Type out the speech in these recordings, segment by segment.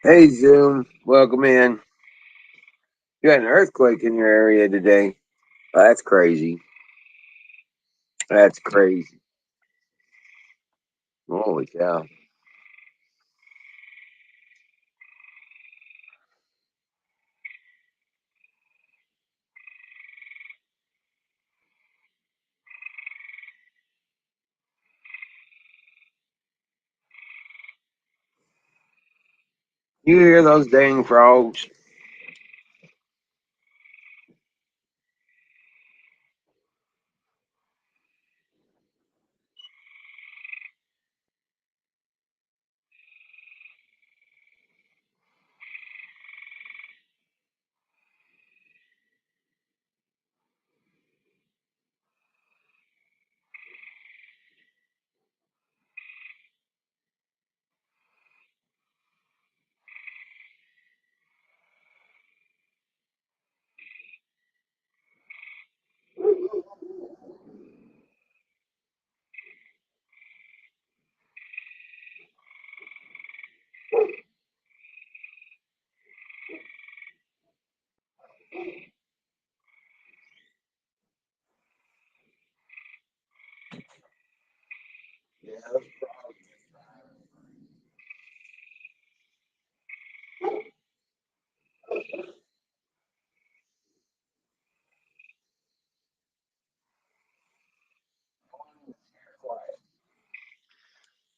Hey Zoom, welcome in. You had an earthquake in your area today. That's crazy. That's crazy. Holy cow. You hear those dang frogs?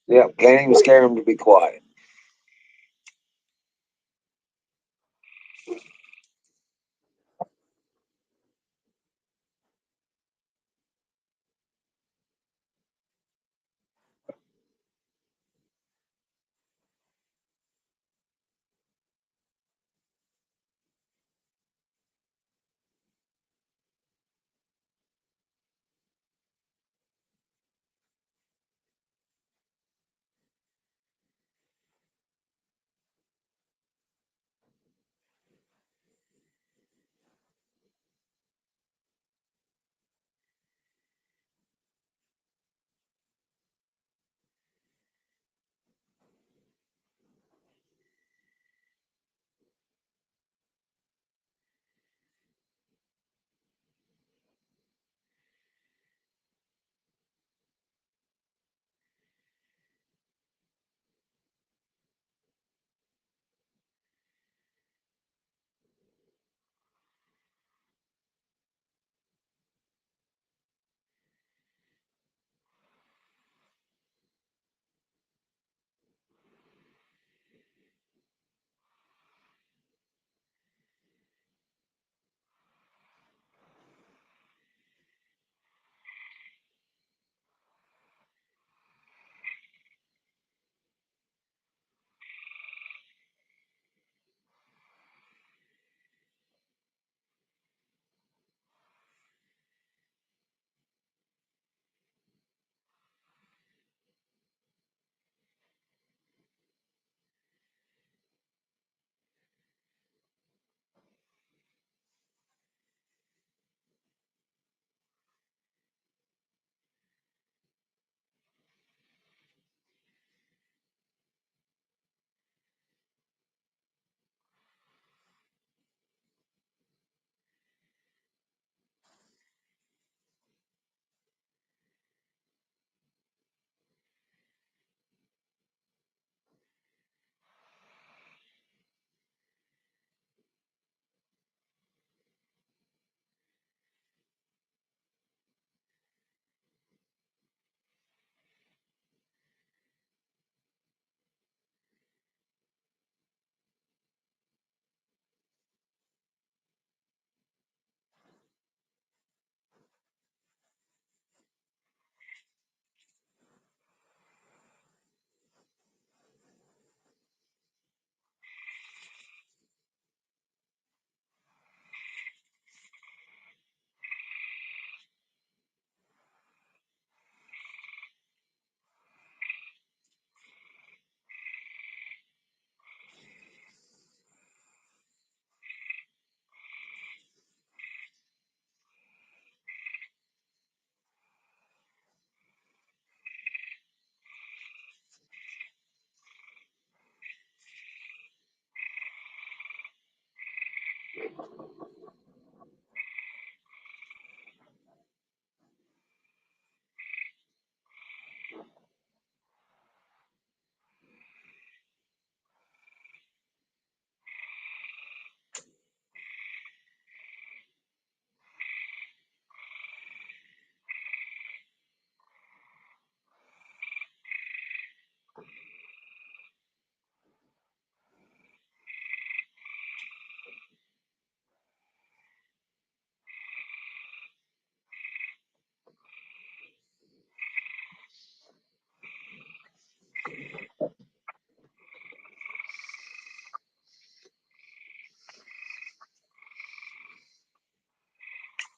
Yep, can't even scare them to be quiet.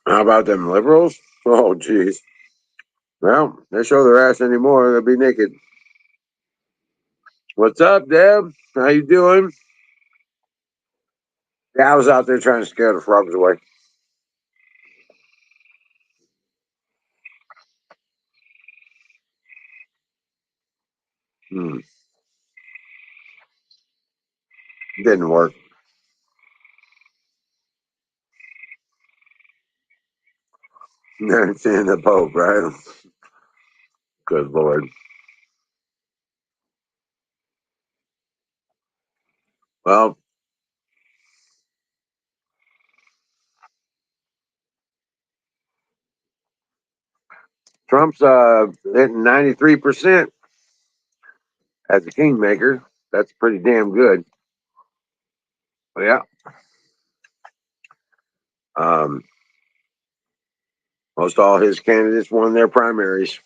How about them liberals? Oh, jeez. Well, they show their ass anymore, they'll be naked. What's up, Deb? How you doing? Yeah, I was out there trying to scare the frogs away. Hmm. Didn't work. Seeing the Pope, right? Good Lord. Well, Trump's hitting 93% as a kingmaker. That's pretty damn good. But yeah. Um, most all his candidates won their primaries.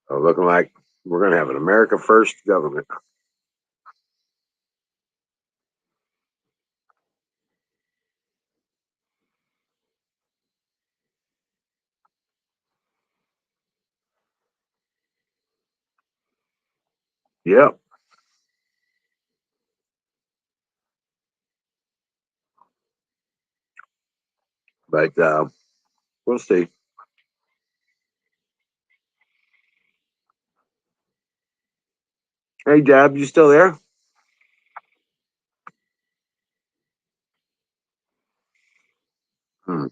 So looking like we're going to have an America First government. Yep. But we'll see. Hey, Deb, you still there? Hmm.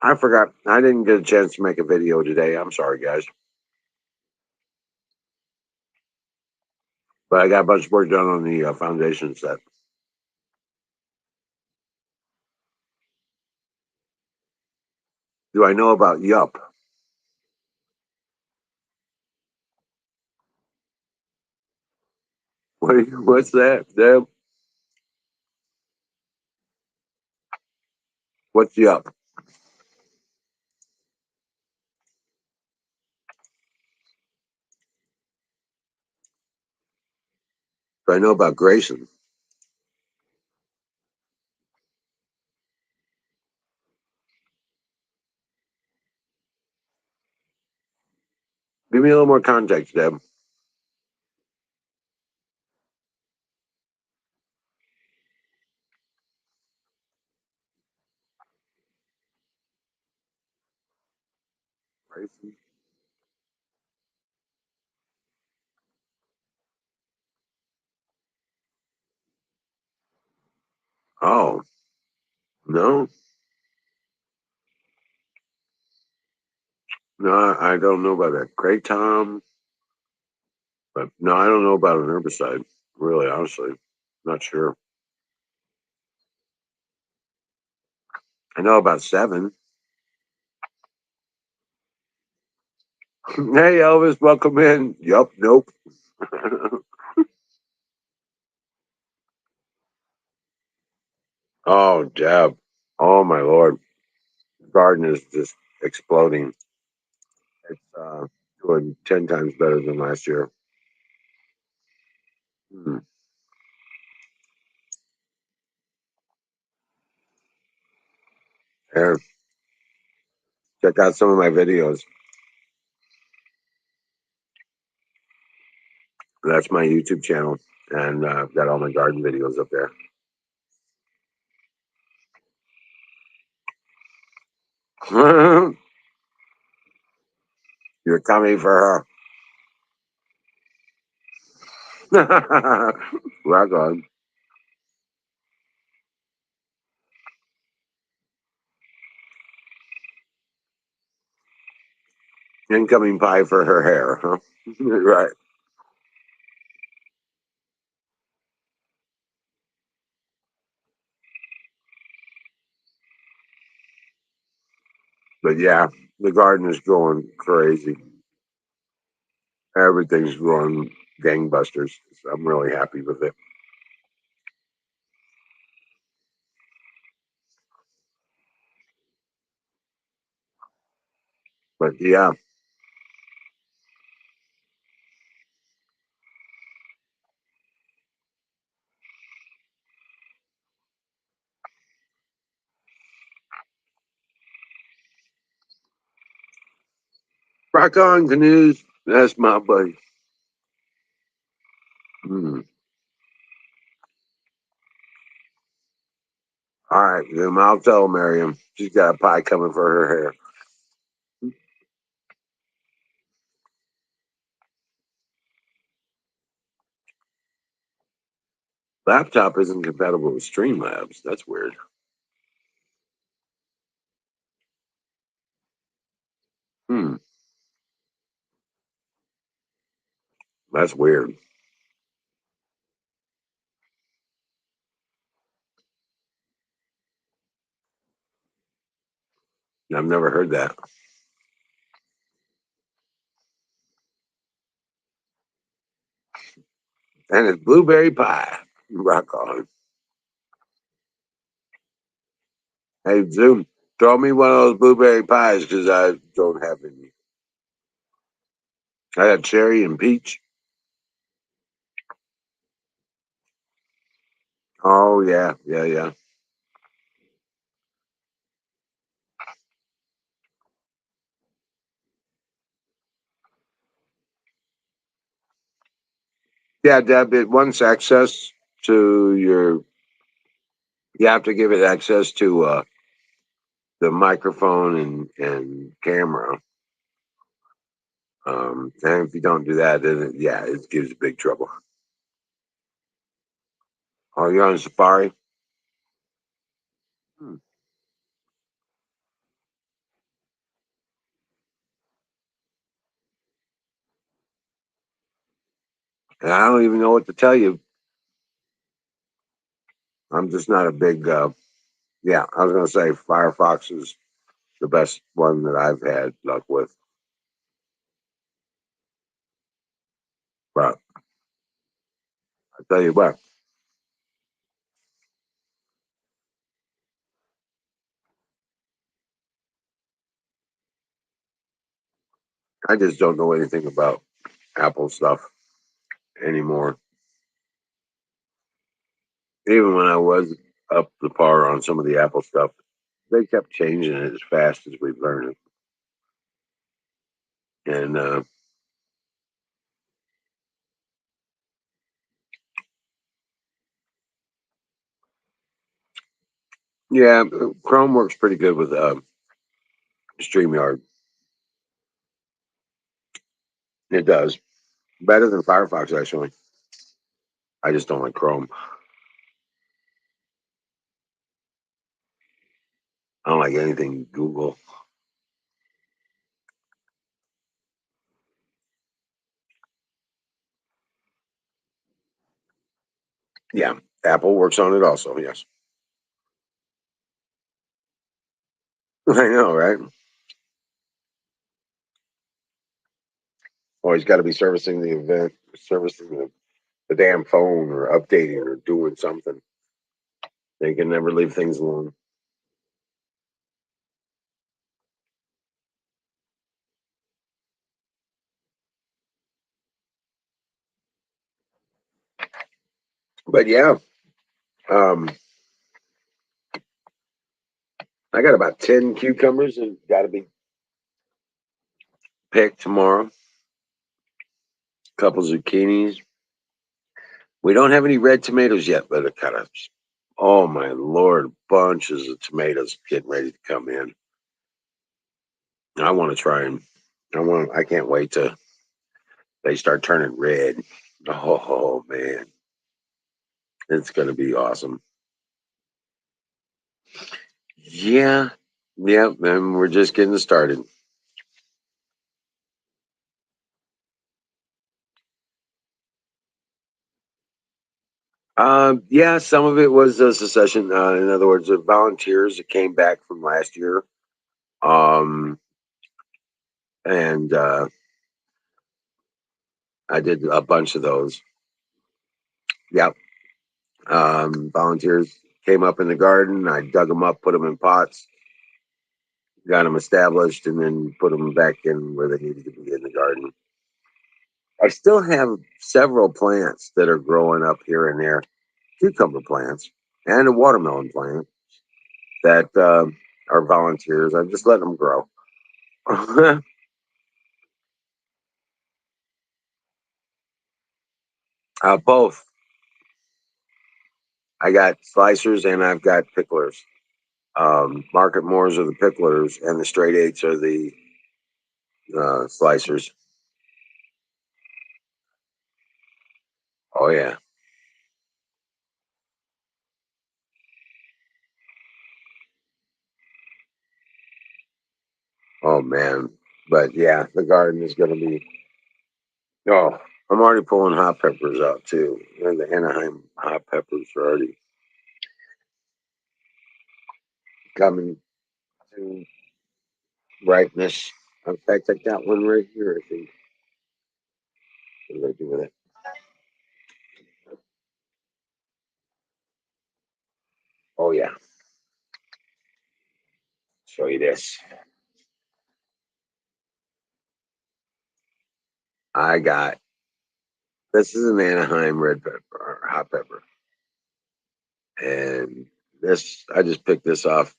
I forgot. I didn't get a chance to make a video today. I'm sorry, guys. But I got a bunch of work done on the foundation set. Do I know about Yup? What's that, Deb? What's Yup? Do I know about Grayson? Give me a little more context, Deb. Grayson? Oh, no. No, I don't know about that. Great Tom. But no, I don't know about an herbicide. Really, honestly. Not sure. I know about seven. Hey, Elvis, welcome in. Yup, nope. Oh, Deb. Oh, my Lord. The garden is just exploding. It's doing 10 times better than last year. Hmm. Here, check out some of my videos. That's my YouTube channel. And I've got all my garden videos up there. You're coming for her. Rock on. Incoming pie for her hair, huh? Right. But yeah, the garden is going crazy. Everything's growing gangbusters. So I'm really happy with it. But yeah, Rock on, canoes. That's my buddy. Mm. All right, then I'll tell Miriam. She's got a pie coming for her hair. Laptop isn't compatible with Streamlabs. That's weird. Hmm, that's weird. I've never heard that. And it's blueberry pie. Rock on. Hey, Zoom, throw me one of those blueberry pies because I don't have any. I got cherry and peach. Oh, yeah, yeah, yeah. Yeah, Deb, it wants access to your, you have to give it access to the microphone and camera. And if you don't do that, then yeah, it gives you big trouble. Oh, you're on Safari? Hmm. And I don't even know what to tell you. I'm just not a big, yeah, I was going to say Firefox is the best one that I've had luck with. But I tell you what, I just don't know anything about Apple stuff anymore. Even when I was up the par on some of the Apple stuff, they kept changing it as fast as we learned it. And yeah, Chrome works pretty good with StreamYard. It does better than Firefox actually. I just don't like Chrome. I don't like anything Google. Yeah, Apple works on it also. Yes, I know, right? Always got to be servicing the event, servicing the damn phone, or updating, or doing something. They can never leave things alone. But yeah, um, I got about 10 cucumbers that got to be picked tomorrow. A couple zucchinis. We don't have any red tomatoes yet, but it kind of, oh my lord, bunches of tomatoes getting ready to come in. I want to try them. I can't wait to they start turning red. Oh man, it's gonna be awesome. Yeah, yeah, and we're just getting started. Yeah, some of it was a secession. In other words, the volunteers that came back from last year. Um, and I did a bunch of those. Yep. Volunteers came up in the garden. I dug them up, put them in pots, got them established, and then put them back in where they needed to be in the garden. I still have several plants that are growing up here and there, cucumber plants and a watermelon plant that are volunteers. I'm just letting them grow. Both. I got slicers and I've got picklers. Market Moors are the picklers, and the straight eights are the slicers. Oh yeah. Oh man. But yeah, the garden is going to be. Oh, I'm already pulling hot peppers out too. And the Anaheim hot peppers are already coming to ripeness. In fact, I got one right here. I think. What did I do with it? Oh yeah. Show you this. I got this is an Anaheim red pepper or hot pepper, and this I just picked this off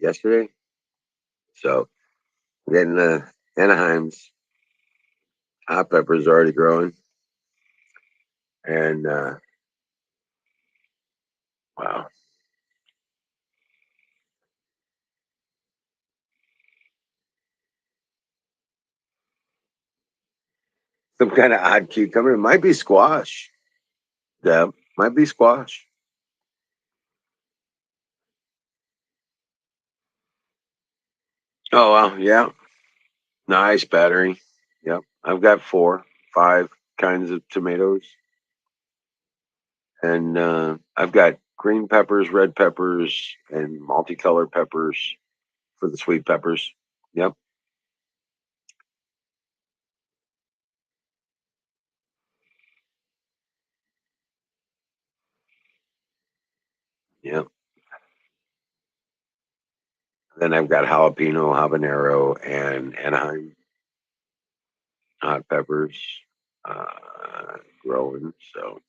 yesterday. So then Anaheim's hot peppers are already growing, and wow, some kind of odd cucumber. It might be squash. Yeah, might be squash. Oh well, yeah, nice battery. Yep, I've got 5 kinds of tomatoes, and I've got green peppers, red peppers, and multicolored peppers for the sweet peppers. Yep, yep. Then I've got jalapeno, habanero, and Anaheim hot peppers growing. So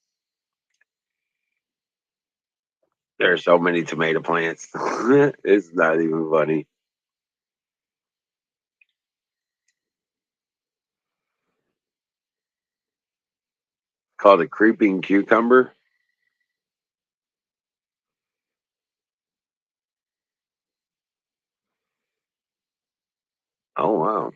there's so many tomato plants. It's not even funny. Called a creeping cucumber. Oh wow.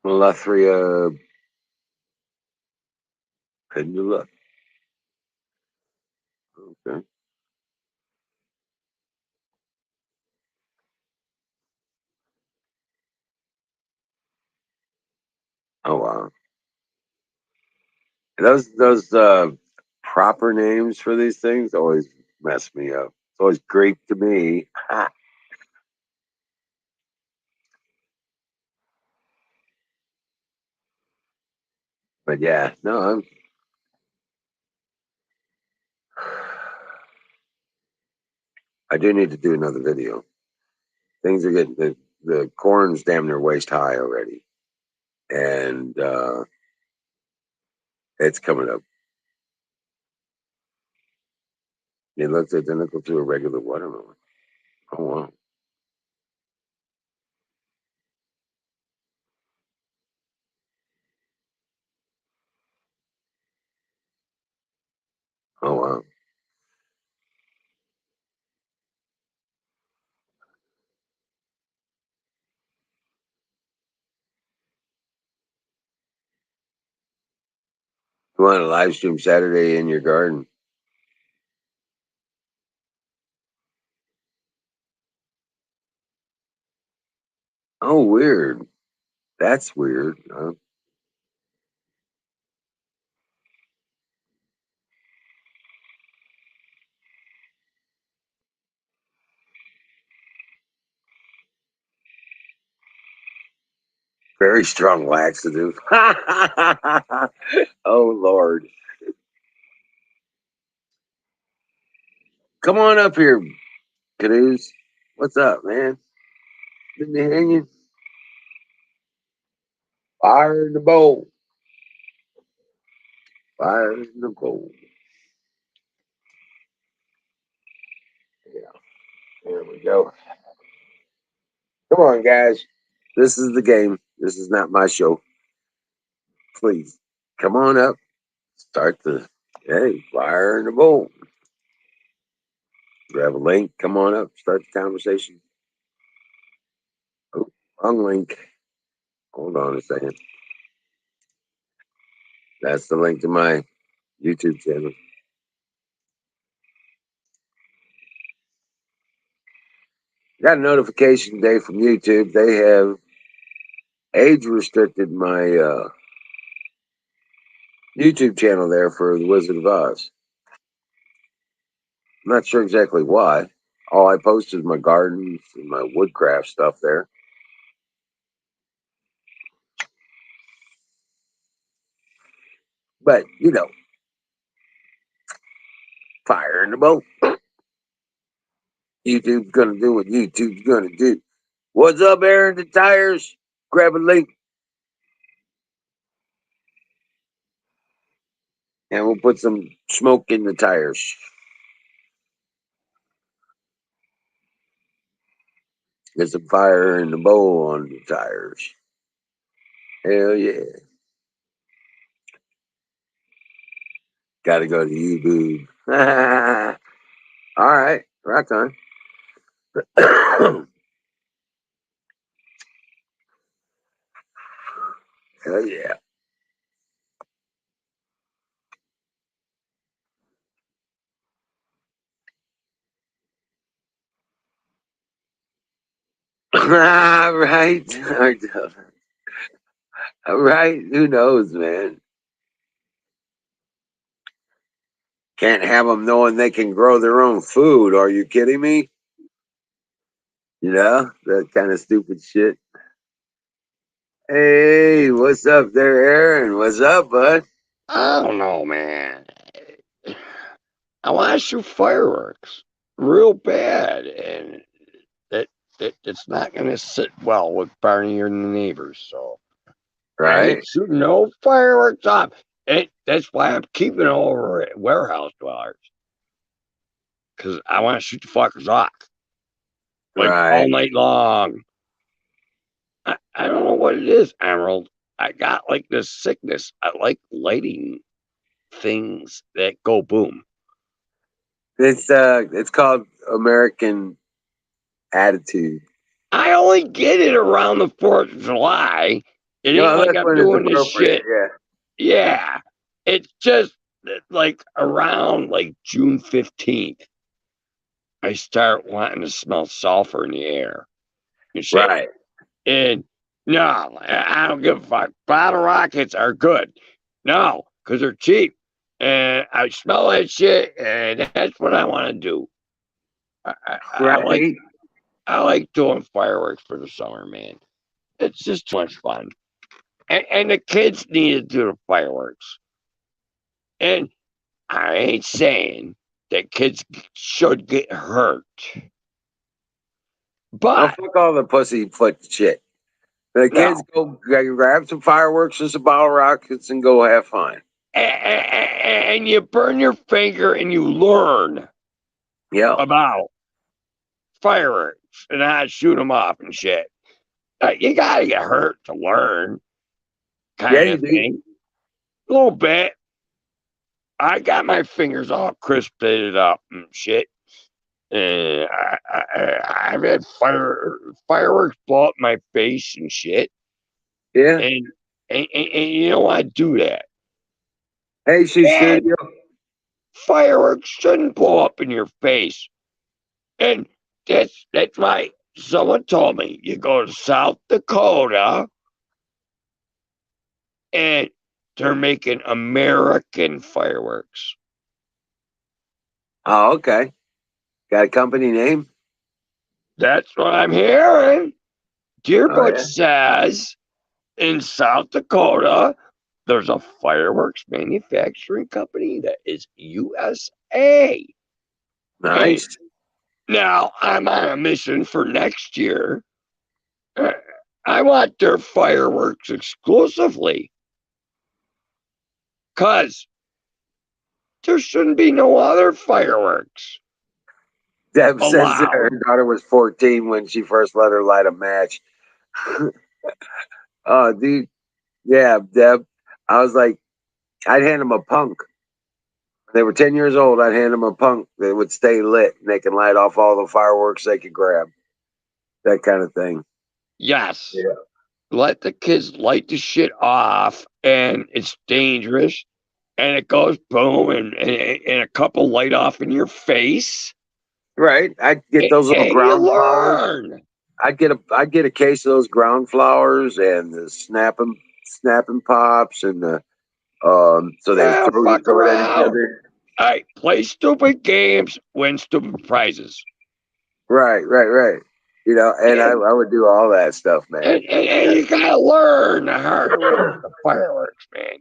Melethria pendula. Okay. Oh wow. Those proper names for these things always mess me up. It's always great to me. But yeah, no, I do need to do another video. Things are getting the corn's damn near waist high already, and it's coming up. It looks identical to a regular watermelon. Oh wow! Oh wow! You want to live stream Saturday in your garden? Oh, weird. That's weird. Very strong laxative. Oh Lord! Come on up here, canoes. What's up, man? Been hanging. Fire in the bowl. Fire in the bowl. Yeah, there we go. Come on, guys. This is the game. This is not my show. Please come on up. Start the fire in the bowl. Grab a link. Come on up. Start the conversation. Oh, wrong link. Hold on a second. That's the link to my YouTube channel. Got a notification today from YouTube. They have age restricted my YouTube channel there for the Wizard of Oz. I'm not sure exactly why. All I post is my gardens and my woodcraft stuff there. But, fire in the boat. YouTube's going to do what YouTube's going to do. What's up, Aaron? The tires? Grab a link. And we'll put some smoke in the tires. Get some fire in the bowl on the tires. Hell yeah. Gotta go to YouTube. All right. Rock on. Hell yeah. Right. Right. Who knows, man? Can't have them knowing they can grow their own food. Are you kidding me? That kind of stupid shit. Hey, what's up there, Aaron? What's up, bud? I don't know, man. I want to shoot fireworks real bad, and it's not going to sit well with Barney or the neighbors. So I Right, ain't shooting no fireworks off. That's why I'm keeping it over at Warehouse Dwellers, because I want to shoot the fuckers off like all right. night long. I don't know what it is, Emerald. I got like this sickness. I like lighting things that go boom. It's called American attitude. I only get it around the 4th of July. It ain't Well, like that's I'm when it's doing this appropriate. shit. Yeah. Yeah. It's just like around like June 15th, I start wanting to smell sulfur in the air and shit. Right. And no, I don't give a fuck. Bottle rockets are good. No, because they're cheap. And I smell that shit, and that's what I want to do. I like Right. I like doing fireworks for the summer, man. It's just too much fun. And the kids need to do the fireworks. And I ain't saying that kids should get hurt, Oh, but fuck all the pussyfoot shit. The kids no. go grab some fireworks and some bottle rockets and go have fun. And you burn your finger and you learn Yep. about fireworks and how to shoot them off and shit. You gotta get hurt to learn, Yeah, kind you of do. thing. A little bit. I got my fingers all crisped up and shit. I've had fireworks blow up my face and shit, Yeah. and and you don't want to do that. Hey, Shoe And Studio. fireworks shouldn't blow up in your face. And that's why someone told me you go to South Dakota and they're making American fireworks. Oh, okay. Got a company name? That's what I'm hearing. Oh, Deerbush yeah. says in South Dakota, there's a fireworks manufacturing company that is USA. And Nice. now I'm on a mission for next year. Uh, I want their fireworks exclusively. Because there shouldn't be no other fireworks Deb says that her allowed. daughter was 14 when she first let her light a match. Oh, dude. Yeah, Deb. I was like, I'd hand them a punk. When they were 10 years old, I'd hand them a punk that would stay lit and they can light off all the fireworks they could grab. That kind of thing. Yes. Yeah. Let the kids light the shit off, and it's dangerous, and it goes boom, and a couple light off in your face, Right. I'd get those little and you ground flowers. learn. I'd get a case of those ground flowers and the snapping pops and the so they Yeah, you fuck throw it at each around. other. Hey, play stupid games, win stupid prizes. Right. And I, And, I would do all that stuff, man. and you gotta learn the hard way with the fireworks, man.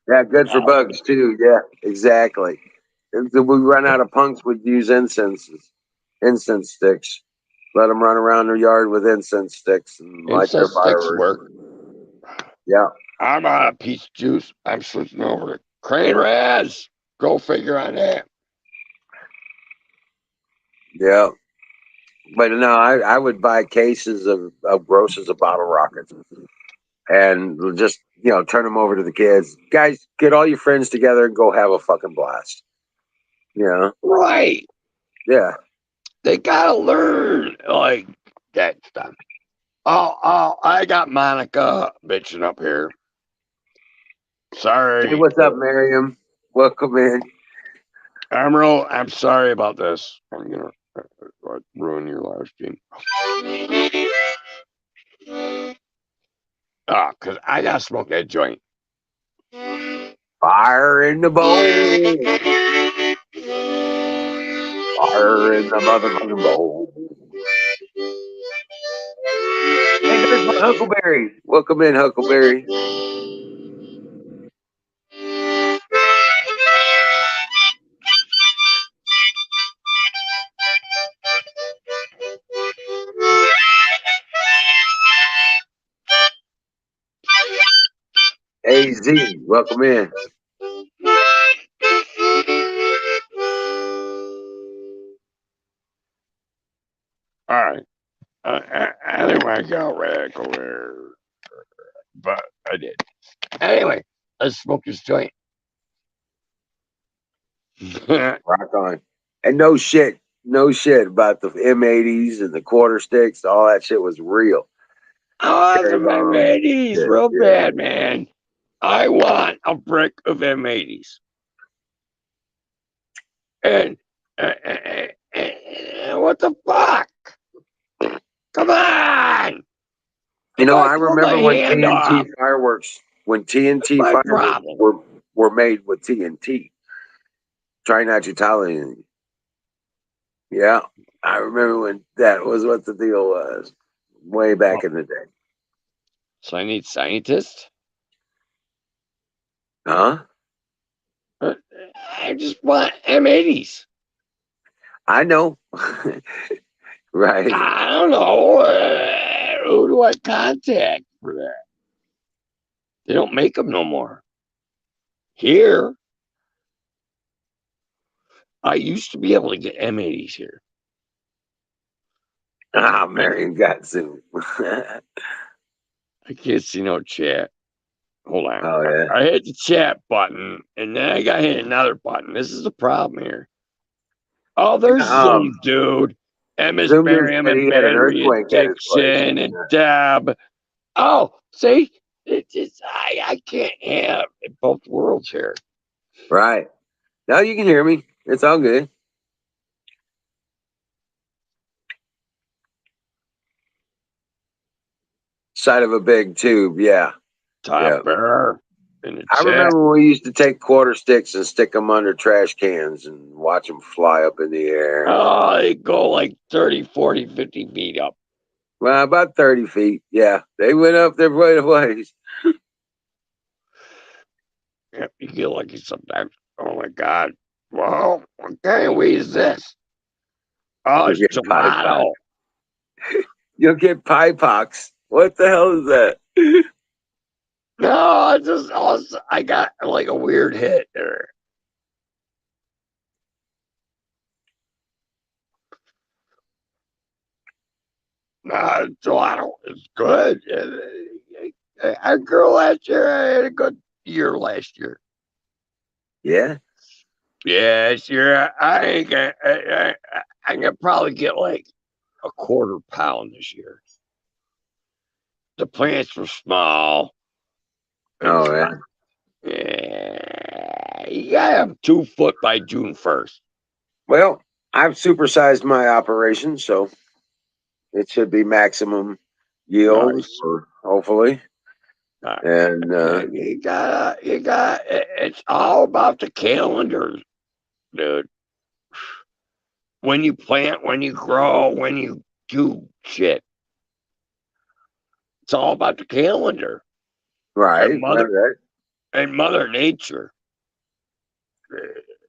Yeah, good for bugs too. Yeah, exactly. If we run out of punks, we'd use incense sticks. Let them run around their yard with incense sticks and light their Incense sticks fireworks. work. Yeah, I'm out of peach juice. I'm switching over to Crane Raz. Go figure on that. yeah. But no, I would buy cases of grosses of bottle rockets and just turn them over to the kids. Guys, get all your friends together and go have a fucking blast. Right. Yeah. They gotta learn like that stuff. Oh, I got Monica bitching up here. Hey, Sorry. what's up, Miriam? Welcome in. I'm sorry about this. I'm gonna ruin your live stream. Cause I gotta smoke that joint. Fire in the bowl. Fire in the motherfucking bowl. Hey, there's my Huckleberry. Welcome in, Huckleberry. Hey, Z, welcome in. All right. I didn't want to go back over there, but I did. Anyway, let's smoke this joint. Rock on. And no shit about the M80s and the quarter sticks. All that shit was real. I want Cherry some bomb. M80s Shit, real yeah. bad, man. I want a brick of M80s. And what the fuck? Come on! If I I throw my remember hand up, when what's TNT my fireworks problem? were made with TNT. Try not to tell anything. Yeah. I remember when that was what the deal was way back in the day. So I need scientists? Huh? I just want M80s. I know. Right. I don't know. Who do I contact for that? They don't make them no more. Here, I used to be able to get M80s here. Ah, Marion got Zoom. I can't see no chat. Hold on. Oh yeah. I hit the chat button and then I got hit another button. This is the problem here. Oh, there's Zoom, dude. Ms. Zoom dude Miriam said and he had an Battery earthquake at his place. Addiction and Deb. Oh, see? I can't have both worlds here. Right. Now you can hear me. It's all good. Side of a big tube, yeah. Top bearer in the I chat. remember when we used to take quarter sticks and stick them under trash cans and watch them fly up in the air. Oh, they go like 30, 40, 50 feet up. Well, about 30 feet. Yeah. They went up there right away. Yep, you feel like it sometimes. Oh my God. Well, what kind of weed is this? Oh, You'll it's get pie pox. gelato. You'll get pie pox. What the hell is that? No, I got like a weird hit there. So I don't. It's good. A girl last year. I had a good year last year. Yeah. Yeah, sure. I ain't gonna. I can probably get like a quarter pound this year. The plants were small. And Oh yeah. yeah, you gotta have 2 foot by June 1st. Well, I've supersized my operation, so it should be maximum yield, Nice. or hopefully. Uh, And and it's all about the calendar, dude. When you plant, when you grow, when you do shit. It's all about the calendar right, and right, Mother Nature.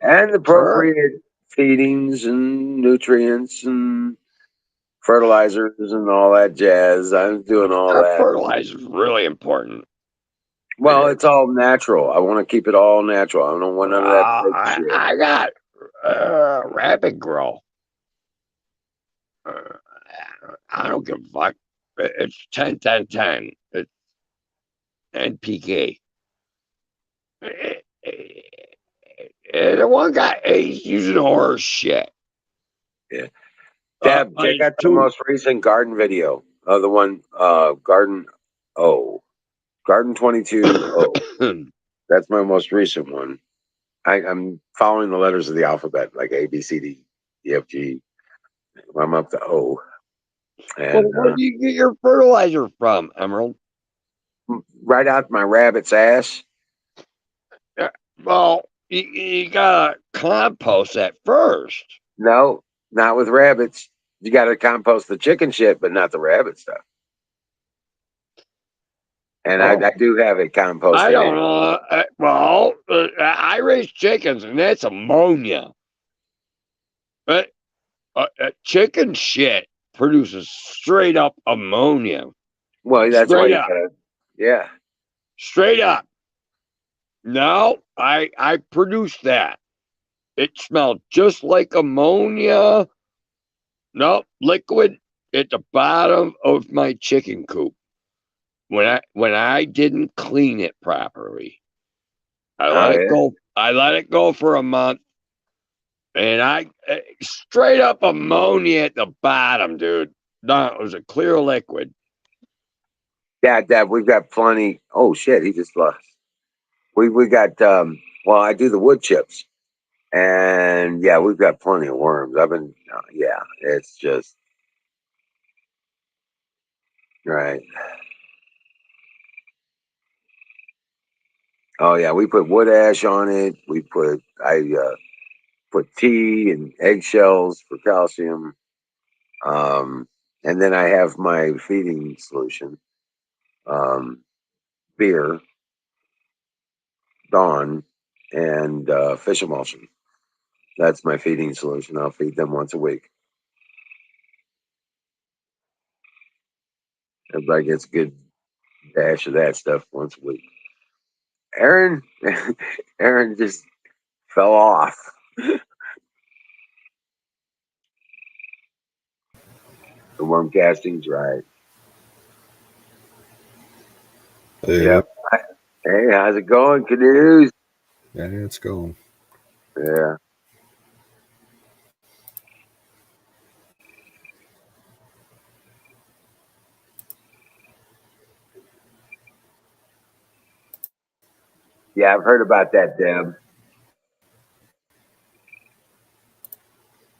and Sure. appropriate feedings and nutrients and fertilizers and all that jazz. I'm doing all Our that. fertilizer is really important. Well, it's all natural. I want to keep it all natural. I don't want none of that fake shit. I got rapid grow. Uh, I don't give a fuck. It's 10, 10, 10. It's NPK. The one guy, he's using horse shit. Yeah. Deb, check It's out the too. most recent garden video. The one Garden O. Garden 22 O. That's my most recent one. I'm following the letters of the alphabet, like A, B, C, D, E, F, G. I'm up to O. Well, And where do you get your fertilizer from, Emerald? right out my rabbit's ass. Well, you gotta compost that first. No, not with rabbits. You got to compost the chicken shit, but not the rabbit stuff. And Oh, I do have it I composted don't in. know. I raise chickens, and that's ammonia. But chicken shit produces straight up ammonia. Well, that's why Straight you up. got to, yeah. Straight up. No, I produced that. It smelled just like ammonia. No, liquid at the bottom of my chicken coop. When I didn't clean it properly. I Oh, let it yeah. go. I let it go for a month, and I straight up ammonia at the bottom, dude. No, it was a clear liquid. Dad, we've got plenty. Oh, shit. He just lost. We got, well, I do the wood chips. And yeah, we've got plenty of worms. Yeah, it's just, right. Oh, yeah, we put wood ash on it. I put tea and eggshells for calcium. Um, and then I have my feeding solution, um, beer, Dawn, and fish emulsion. That's my feeding solution. I'll feed them once a week. Everybody gets a good dash of that stuff once a week. Aaron, Aaron just fell off. The worm casting's right. Hey, Yep. Hey, how's it going, canoes? yeah, it's going. Yeah. Yeah, I've heard about that, Deb.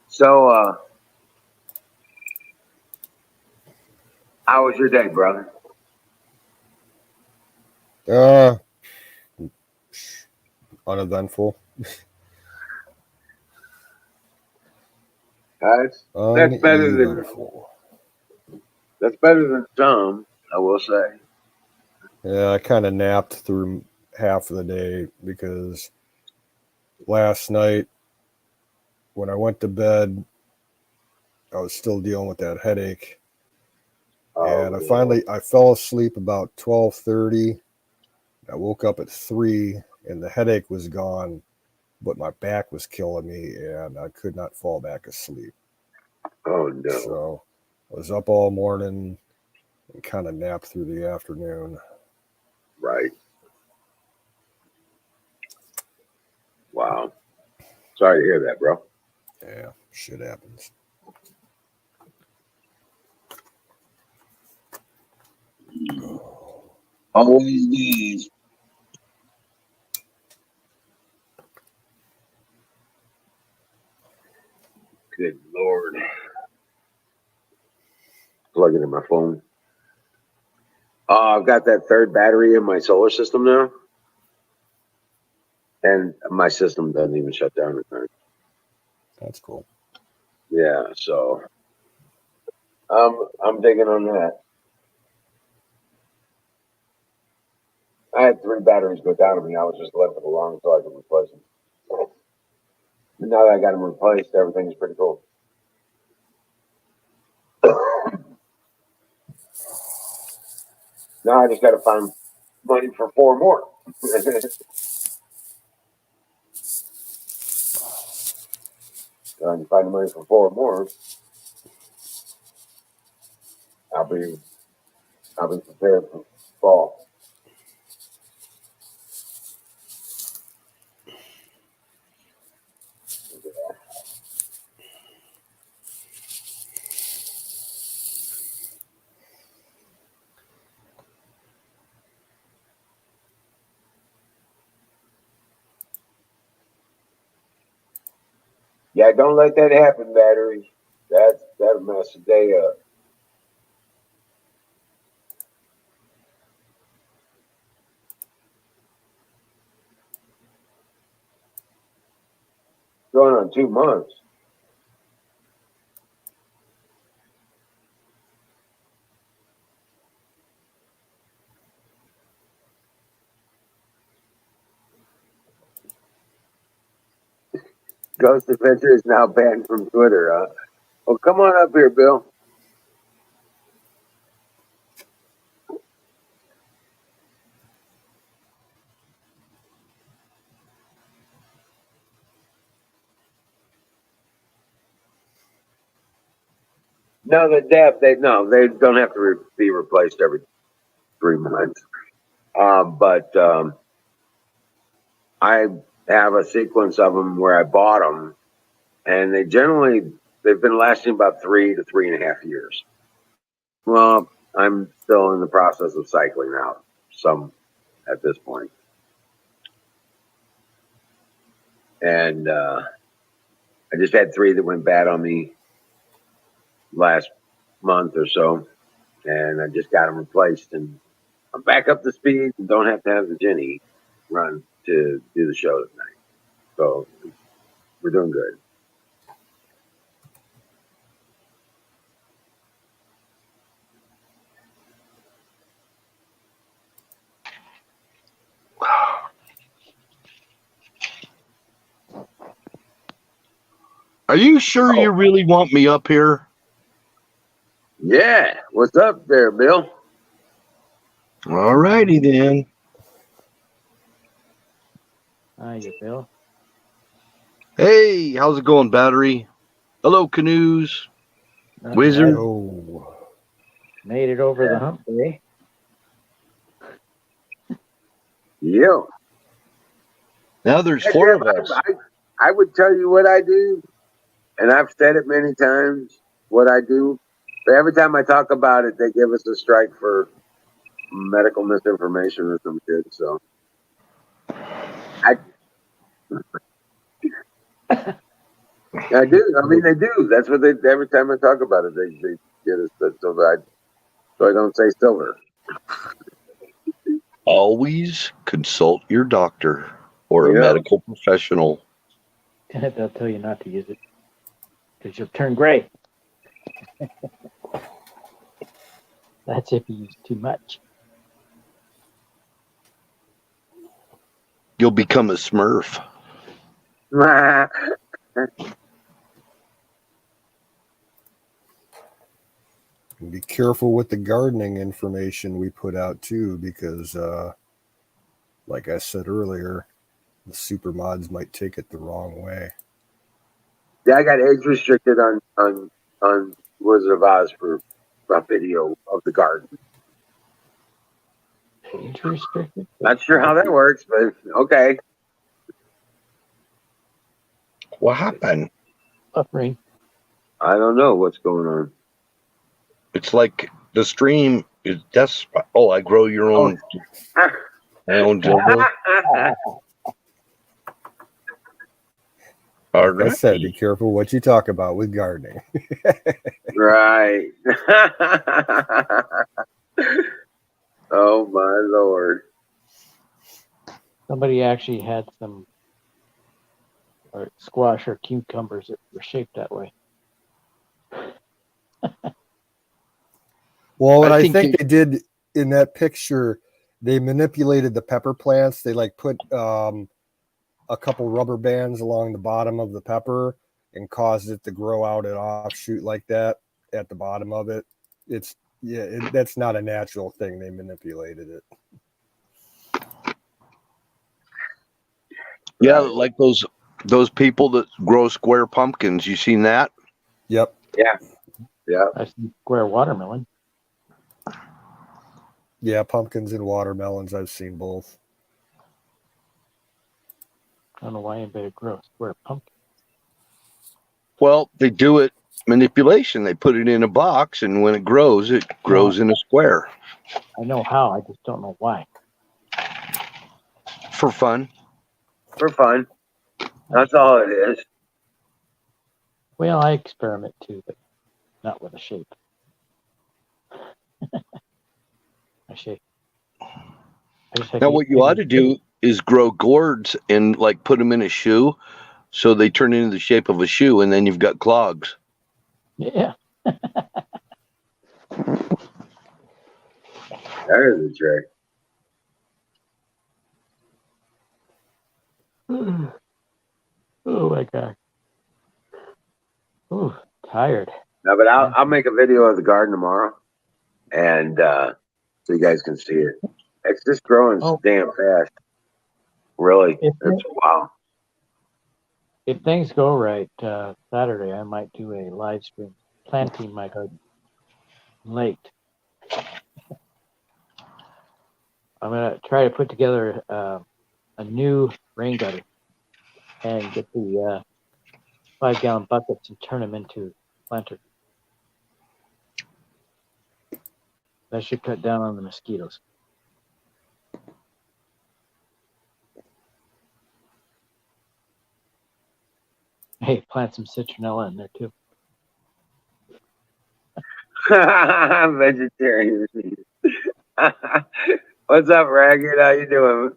So, how was your day, brother? Uh, Uneventful. That's better than Uneventful. some, I will say. Yeah, I kind of napped through half of the day because last night when I went to bed, I was still dealing with that headache, Oh, and yeah. I fell asleep about 12:30, I woke up at 3 and the headache was gone, but my back was killing me and I could not fall back asleep. Oh no. So I was up all morning and kind of napped through the afternoon. Right. Wow. Sorry to hear that, bro. Yeah, shit happens. Always does. Good Lord. Plug it in my phone. I've got that third battery in my solar system now. And my system doesn't even shut down at night. That's cool. Yeah, so I'm digging on that. I had 3 batteries go down on me. I was just left it alone until I could replace them. And now that I got them replaced, everything's pretty cool. Now I just got to find money for 4 more. Trying to find the money for 4 more, I'll be prepared for fall. Yeah, don't let that happen, battery. That'll mess the day up. Going on 2 months. Ghost Adventure is now banned from Twitter, huh? Well, come on up here, Bill. No, the depth, they don't have to be replaced every 3 months. But I have a sequence of them where I bought them, and they've been lasting about 3 to 3.5 years. Well, I'm still in the process of cycling out some at this point. And I just had 3 that went bad on me last month or so, and I just got them replaced, and I'm back up to speed and don't have to have the Jenny run to do the show tonight. So we're doing good. Are you sure you really want me up here? Yeah. What's up there, Bill? All righty then. Hiya, Bill. Hey, how's it going, Battery? Hello, Canoes. Not Wizard. bad. Oh, Made it over the hump day. Yeah. Now there's 4 of us. I would tell you what I do, and I've said it many times, what I do. But every time I talk about it, they give us a strike for medical misinformation or some shit. So I do. I mean, they do. That's what they. Every time I talk about it, they get us so I don't say silver. Always consult your doctor or a Yeah. medical professional. They'll tell you not to use it because you'll turn gray. That's if you use too much. You'll become a smurf. be careful with the gardening information we put out too, because like I said earlier, the super mods might take it the wrong way. Yeah, I got age restricted on Wizard of Oz for a video of the garden. Age restricted? Not sure how that works, but okay. What happened? Buffering. I don't know what's going on. It's like the stream is desperate. Oh, I grow your own my own dildo. All Like I said, be right. careful what you talk about with gardening. Right. Oh my lord. Somebody actually had some squash or cucumbers that were shaped that way. Well, what I I think think they did in that picture, they manipulated the pepper plants. They like put a couple rubber bands along the bottom of the pepper and caused it to grow out an offshoot like that at the bottom of it. It's that's not a natural thing. They manipulated it. Yeah, like those people that grow square pumpkins. You seen that? Yep. Yeah. Yeah. I see square watermelon. Yeah, pumpkins and watermelons. I've seen both. I don't know why anybody would grow a square pumpkin. Well, they do it manipulation. They put it in a box, and when it grows in a square I know how, I just don't know why. for fun. For fun. That's all it is. Well, I experiment too, but not with a shape. I shape. Now, what you ought to do is grow gourds and like put them in a shoe, so they turn into the shape of a shoe, and then you've got clogs. Yeah. That is a trick. Oh my god. Ooh, tired. No, but I'll make a video of the garden tomorrow, and so you guys can see it. It's just growing Oh. damn fast. Really, it's wow. If things go right, Saturday I might do a live stream planting my garden late. I'm gonna try to put together a new rain gutter and get the 5-gallon buckets and turn them into planters. That should cut down on the mosquitoes. Hey, plant some citronella in there too. Vegetarian. What's up, Ragged? How you doing?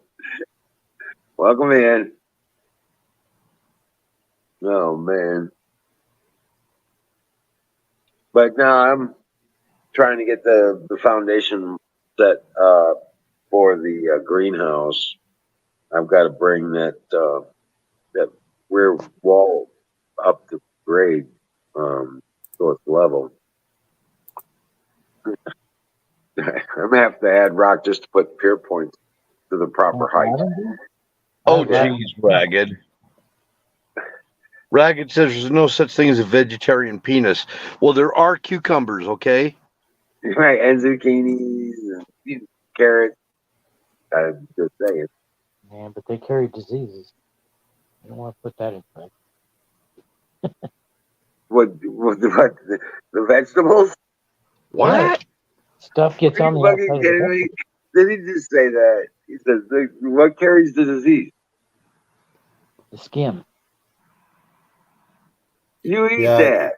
Welcome in. Oh man. But no, I'm trying to get the foundation set for the greenhouse. I've got to bring that rear wall up to grade, so it's level. I'm gonna have to add rock just to put pier points to the proper height. Oh, geez, Ragged. Ragged says there's no such thing as a vegetarian penis. Well, there are cucumbers, okay? Right, and zucchinis and carrots. I'm just saying. Man, but they carry diseases. You don't want to put that in play. What the vegetables? What? Stuff gets Are on you the fucking outside of the kidding me? vegetable. Did he just say that? He says, what carries the disease? The skin. You eat Yeah. that.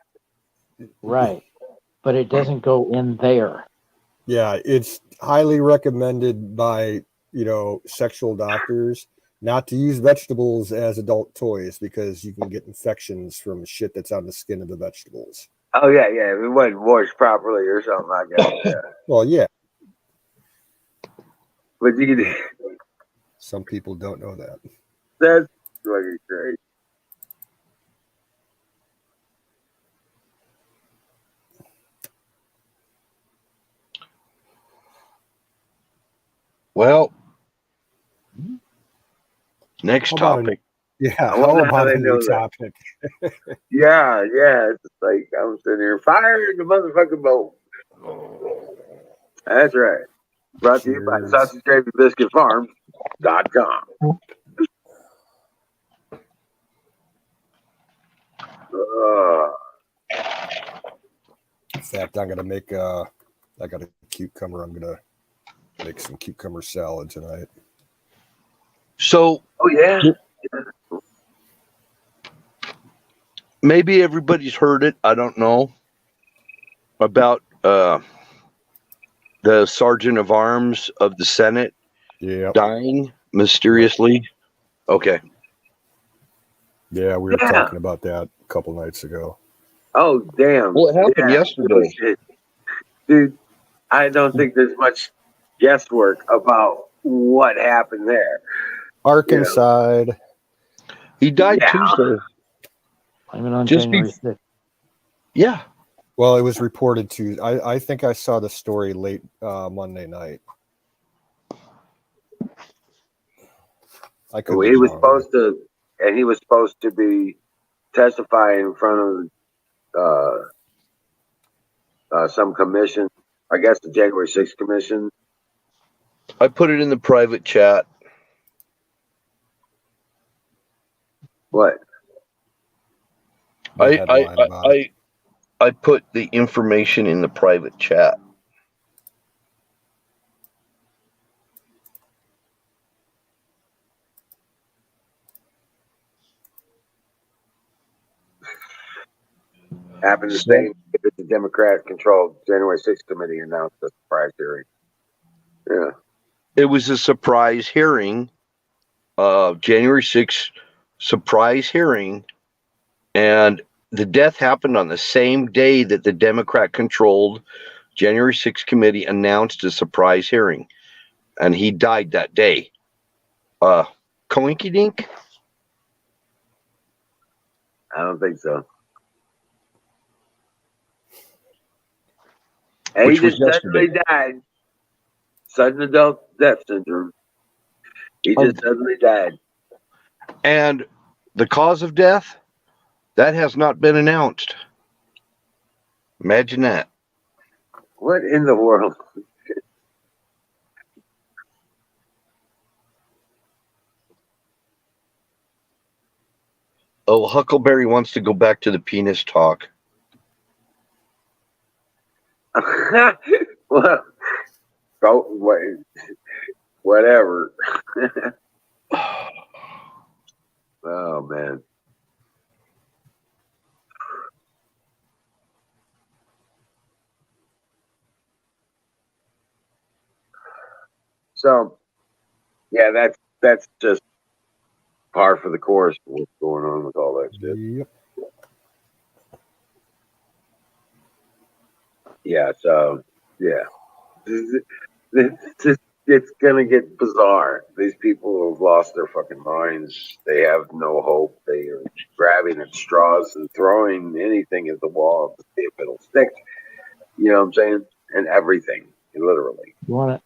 Right. But it doesn't go in there. Yeah, it's highly recommended by, sexual doctors not to use vegetables as adult toys because you can get infections from shit that's on the skin of the vegetables. Oh, yeah, if it wasn't washed properly or something like that. Yeah. Well, yeah. But you can, Some people don't know that. that's fucking great. Well, Next How about topic. how wonder how about they a new know that. topic? Yeah. It's just like I'm sitting here, fire in the motherfucking boat. That's right. Brought to you by Cheers. Sausage Gravy Biscuit Farms.com. In fact, I'm gonna make I got a cucumber. I'm gonna make some cucumber salad tonight. So, Oh yeah. maybe everybody's heard it. I don't know about the Sergeant of Arms of the Senate dying mysteriously. Okay. Yeah, we were talking about that a couple nights ago. Oh damn. Well, it happened yesterday. Shit. Dude, I don't think there's much guesswork about what happened there. Arkansas. He died Tuesday. I'm on January 6th. Yeah. Well, it was reported to. I think I saw the story late Monday night. I could be He was wrong, supposed to, and he was supposed to be testifying in front of some commission. I guess the January 6th commission. I put it in the private chat. What? I put the information in the private chat. Happened the same as the Democrat-controlled January 6th committee announced the surprise hearing. Yeah. It was a surprise hearing, January 6th surprise hearing, and the death happened on the same day that the Democrat-controlled January 6th committee announced a surprise hearing, and he died that day. Coinky-dink? I don't think so. And Which he just was yesterday. suddenly died. Sudden adult death syndrome. He just suddenly died. And the cause of death? That has not been announced. Imagine that. What in the world? Oh, Huckleberry wants to go back to the penis talk. Well, whatever. Oh man. So, yeah, that's just par for the course. What's going on with all that shit? Yep. Yeah. So, yeah, it's gonna get bizarre. These people have lost their fucking minds. They have no hope. They are grabbing at straws and throwing anything at the wall to see if it'll stick. You know what I'm saying? And everything, literally. You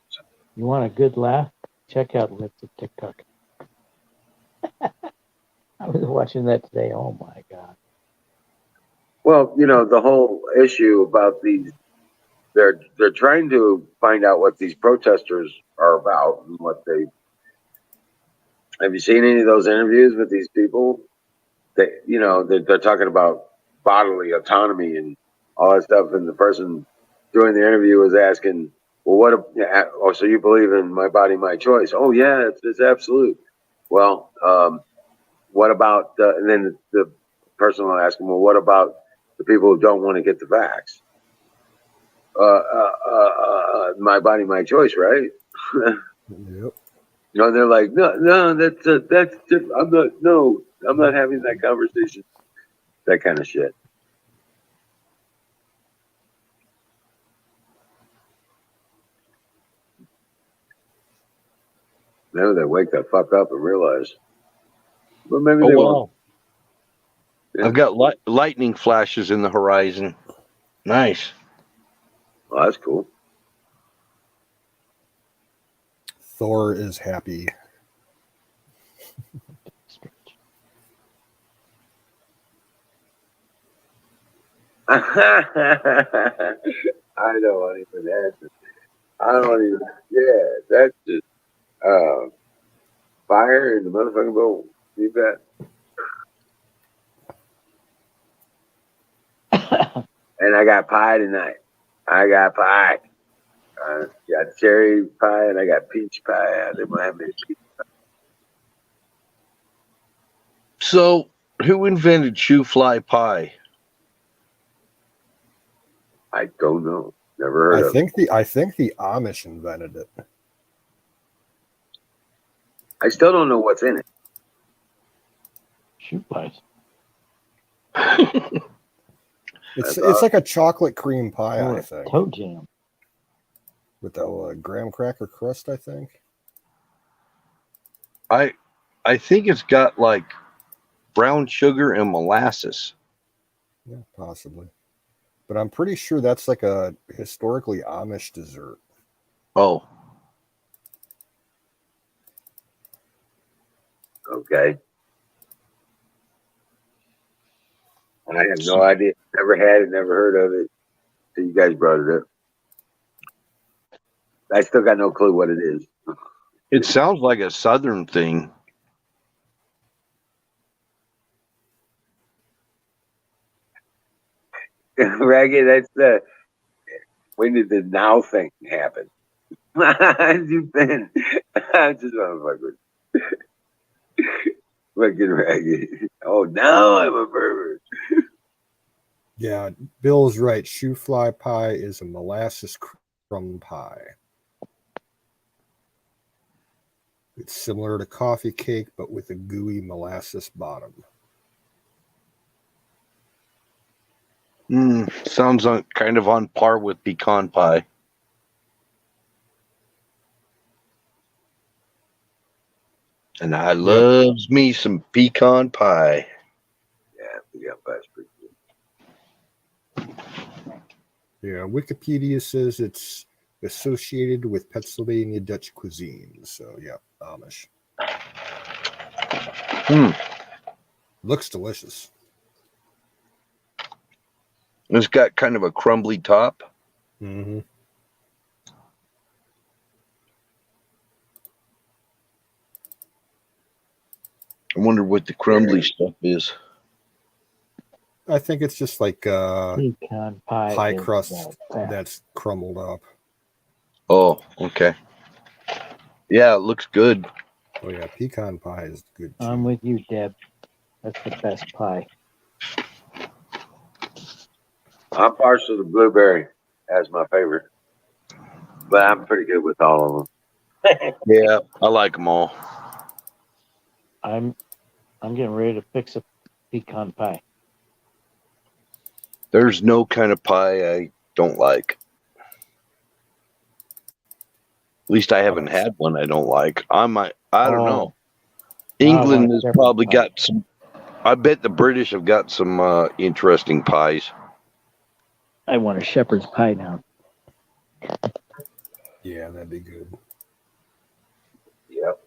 want a good laugh? Check out Lips of TikTok. I was watching that today. Oh my god. Well, the whole issue about these, they're trying to find out what these protesters are about and what they. Have you seen any of those interviews with these people? They're talking about bodily autonomy and all that stuff, and the person doing the interview was asking, "Well, so you believe in my body, my choice?" Oh yeah, it's absolute. Well, what about? And then the person will ask him, "Well, what about the people who don't want to get the vax?" My body, my choice, right? Yep. They're like, no, that's different. I'm not having that conversation. That kind of shit. Maybe they wake the fuck up and realize. But maybe they won't. Yeah. I've got lightning flashes in the horizon. Nice. Well, that's cool. Thor is happy. I don't even answer. I don't even. Yeah, that's just fire in the motherfucking bowl. You bet. And I got pie tonight. I got pie. I got cherry pie and I got peach pie. They might have me peach. So, who invented shoe fly pie? I don't know. Never heard of it. I think the Amish invented it. I still don't know what's in it. Shoe pies. It's like a chocolate cream pie, Or I think, toe jam. with a graham cracker crust. I think. I think it's got like brown sugar and molasses. Yeah, possibly. But I'm pretty sure that's like a historically Amish dessert. Oh, Okay. I have no idea. Never had it, never heard of it. So you guys brought it up. I still got no clue what it is. it sounds like a southern thing. Raggy, that's the when did the now thing happen? You've been I'm just motherfucker. Fucking Raggy. Oh, now I'm a pervert. Yeah, Bill's right. Shoe fly pie is a molasses crumb pie. It's similar to coffee cake, but with a gooey molasses bottom. Sounds kind of on par with pecan pie. And I loves me some pecan pie. Yeah, pecan pie's pretty good. Yeah, Wikipedia says it's associated with Pennsylvania Dutch cuisine. So, yeah, Amish. Looks delicious. It's got kind of a crumbly top. Mm-hmm. I wonder what the crumbly stuff is. I think it's just like Pecan pie. pie is crust fat. that's crumbled up. Oh, okay. Yeah, it looks good. Oh yeah, pecan pie is good too. I'm with you, Deb. That's the best pie. I'm partial to blueberry as my favorite. But I'm pretty good with all of them. Yeah, I like them all. I'm getting ready to fix a pecan pie. There's no kind of pie I don't like. At least I haven't had one I don't like. I don't know. England has probably got some. I bet the British have got some interesting pies. I want a shepherd's pie now. Yeah, that'd be good. Yep.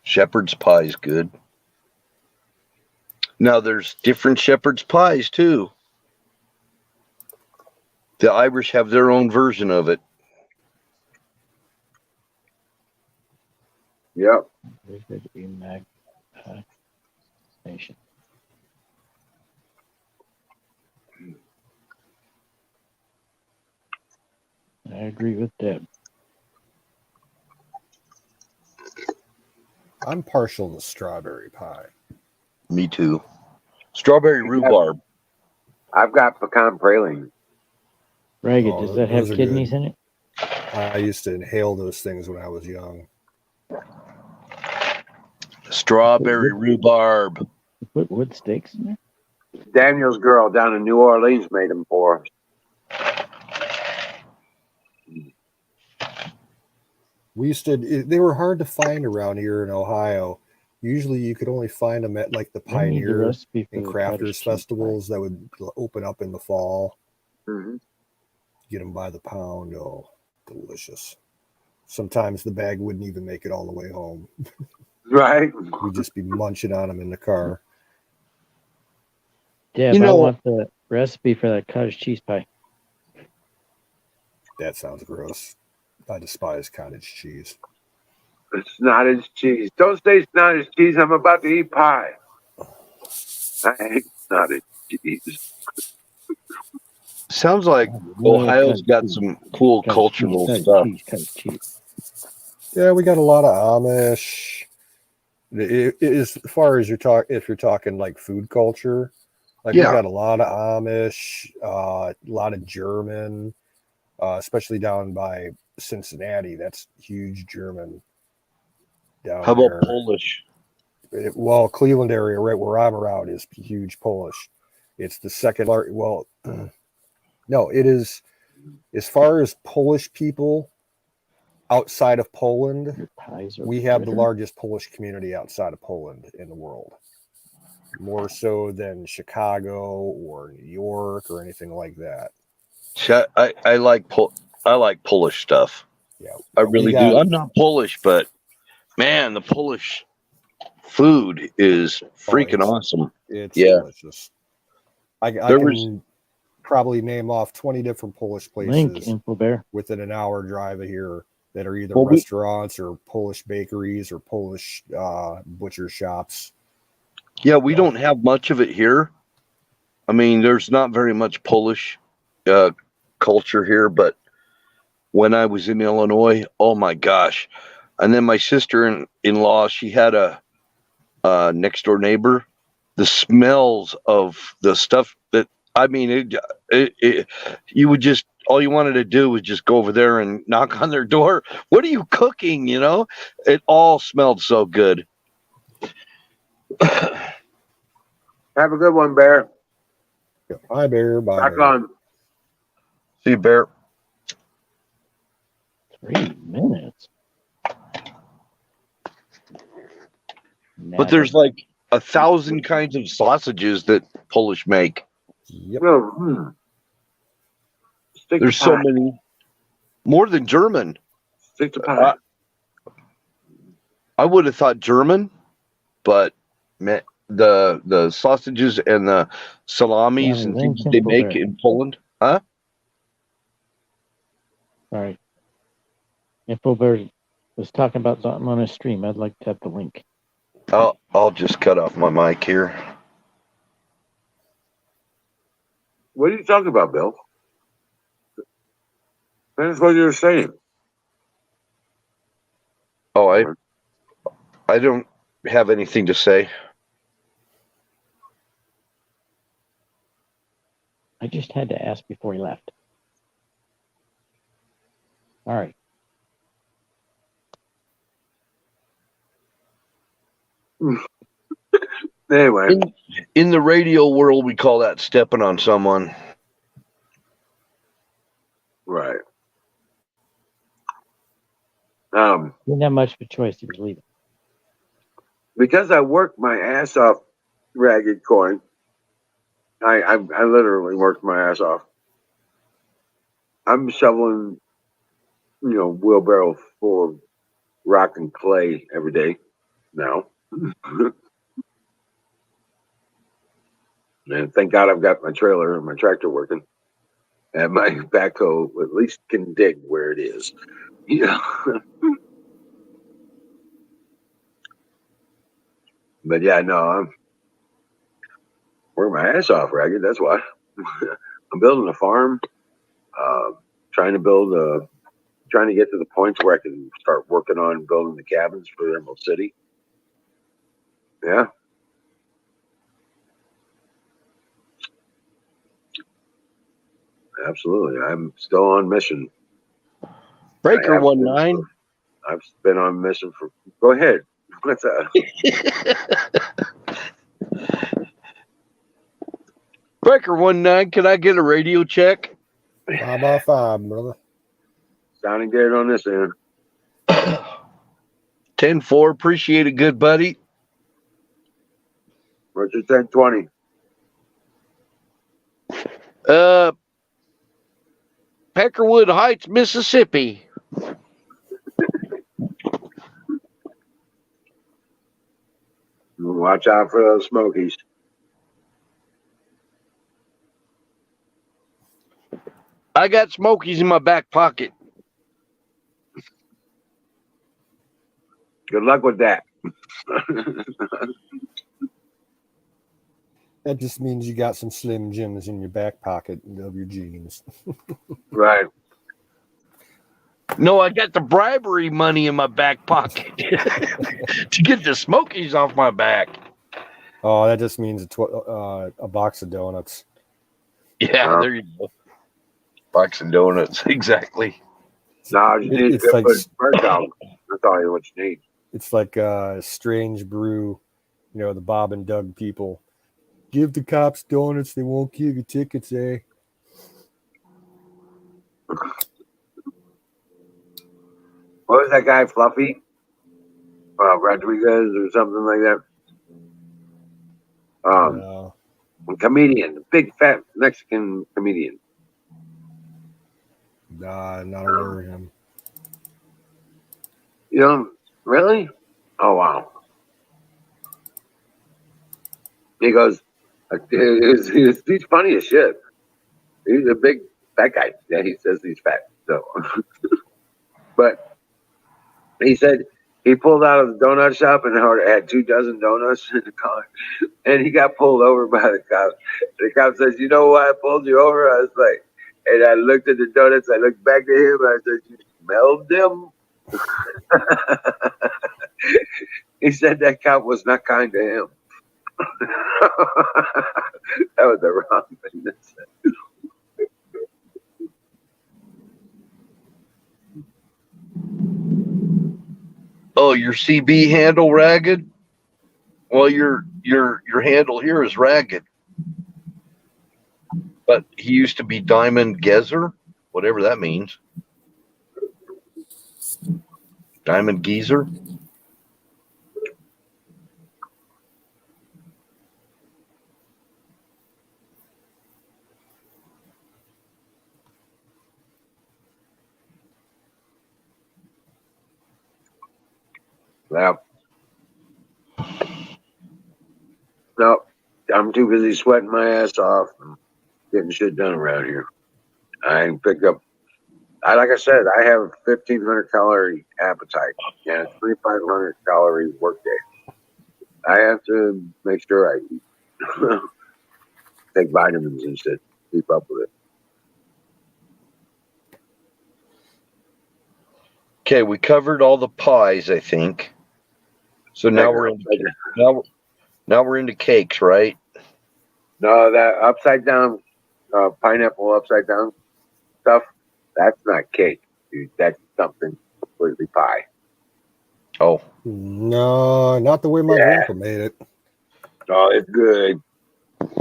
Shepherd's pie is good. Now there's different shepherd's pies too. The Irish have their own version of it. Yep. There's going to be Mag Nation. I agree with Deb. I'm partial to strawberry pie. Me too. Strawberry rhubarb. I've got pecan praline. Ragged, Oh, does that have those are kidneys good. in it? I used to inhale those things when I was young. Strawberry rhubarb. You put wood steaks in there? Daniel's girl down in New Orleans made them for us. We used to. They were hard to find around here in Ohio. Usually, you could only find them at like the You need the Pioneer recipe for and the Crafters cottage cheese festivals that would open up in the fall. Mm-hmm. Get them by the pound. Oh, delicious. Sometimes the bag wouldn't even make it all the way home. Right. We'd just be munching on them in the car. Deb, You know- recipe for that cottage cheese pie. That sounds gross. I despise cottage cheese. It's cottage cheese. Don't say cottage cheese. I'm about to eat pie. I hate cottage cheese. Sounds like Ohio's got some cool cultural stuff. Cottage cheese. Yeah, we got a lot of Amish. As far as if you're talking like food culture, like we Yeah. got a lot of Amish, a lot of German, especially down by Cincinnati. That's huge German down How about there. Polish? Well, Cleveland area, right where I'm around, is huge Polish. It's the second largest. Well, no, it is. As far as Polish people outside of Poland, we have the largest Polish community outside of Poland in the world. More so than Chicago or New York or anything like that. I like Polish stuff. Yeah, I really do. I'm not Polish, but man, the Polish food is freaking awesome. It's delicious. I There can probably name off 20 different Polish places within an hour drive of here that are either restaurants or Polish bakeries or Polish butcher shops. Yeah, we don't have much of it here. I mean, there's not very much Polish culture here, but when I was in Illinois, oh my gosh. And then my sister-in-law, she had a next door neighbor. The smells of the stuff that, I mean, you would just, all you wanted to do was just go over there and knock on their door. What are you cooking? You know, it all smelled so good. Have a good one, Bear. Hi, Bear. Bye. Back on. See you, Bear. 3 minutes. But there's like 1,000 kinds of sausages that Polish make. Yep. There's so many. More than German. Stick to pie. I would have thought German, but the sausages and the salamis and things they make in Poland. Huh? Sorry. InfoBear was talking about something on a stream. I'd like to have the link. I'll just cut off my mic here. What are you talking about, Bill? That's what you were saying. Oh, I don't have anything to say. I just had to ask before he left. All right. Anyway. In the radio world, we call that stepping on someone. Right. Didn't have much of a choice. He was leaving. Because I worked my ass off, Ragged Coin. I literally worked my ass off. I'm shoveling, wheelbarrow full of rock and clay every day now. And thank God I've got my trailer and my tractor working. And my backhoe at least can dig where it is. But yeah, no, I'm working my ass off, Ragged. That's why. I'm building a farm, trying to get to the point where I can start working on building the cabins for Emerald City. Yeah. Absolutely. I'm still on mission. Breaker 19. I've been on mission for. Go ahead. What's that? Breaker 19. Can I get a radio check? 5x5, brother. Sounding good on this end. 10-4. Appreciate it, good buddy. Richard 1020. Peckerwood Heights, Mississippi. Watch out for those smokies. I got Smokies in my back pocket. Good luck with that. That just means you got some Slim Jims in your back pocket of your jeans. Right. No, I got the bribery money in my back pocket to get the Smokies off my back. Oh, that just means a box of donuts. Yeah, there you go. Box of donuts, exactly. No, you need to It's go like put first out. That's all what you need. it's like Strange Brew, the Bob and Doug people. Give the cops donuts, they won't give you tickets, eh? What was that guy, Fluffy? Rodriguez or something like that. A comedian, big fat Mexican comedian. Nah, not aware of him. You know, really? Oh wow. He goes, he's funny as shit. He's a big fat guy. Yeah, he says he's fat. So, but he said he pulled out of the donut shop and had 24 donuts in the car, and he got pulled over by the cop. The cop says, "You know why I pulled you over?" I was like, and I looked at the donuts. I looked back at him. I said, "You smelled them?" He said that cop was not kind to him. That was the wrong thing to say. Oh, your CB handle ragged? Well, your handle here is ragged. But he used to be Diamond Geezer, whatever that means. Diamond Geezer. Yeah. No, I'm too busy sweating my ass off and getting shit done around here. I ain't picked up. Like I said, I have a 1,500 calorie appetite and a 3,500 calorie workday. I have to make sure I eat. Take vitamins and shit. Keep up with it. Okay, we covered all the pies, I think. So now we're into cakes, right? No, that upside down pineapple upside down stuff. That's not cake, dude. That's something completely pie. Oh, No, not the way my grandpa made it. Oh, it's good.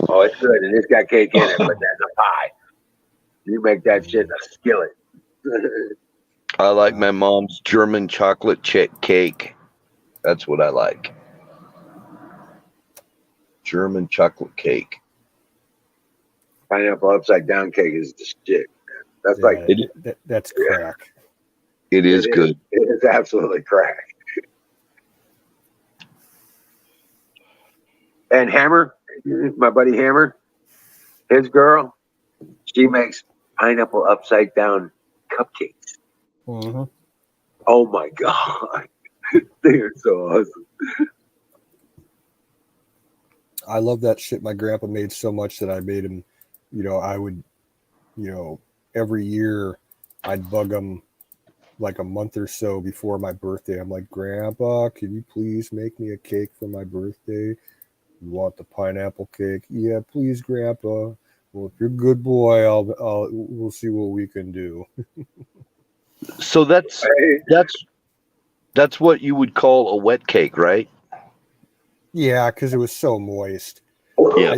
Oh, it's good, and it's got cake in it, but that's a pie. You make that shit in a skillet. I like my mom's German chocolate chip cake. That's what I like. German chocolate cake. Pineapple upside down cake is the shit. That's that's crack. It is good. It is absolutely crack. And Hammer, my buddy Hammer, his girl, she makes pineapple upside down cupcakes. Mm-hmm. Oh my god, they are so awesome. I love that shit my grandpa made so much that I made him, I would, every year I'd bug him like a month or so before my birthday. I'm like, Grandpa, can you please make me a cake for my birthday? You want the pineapple cake? Yeah, please, Grandpa. Well, if you're a good boy, we'll see what we can do. So that's what you would call a wet cake, right? Yeah, because it was so moist. Yeah.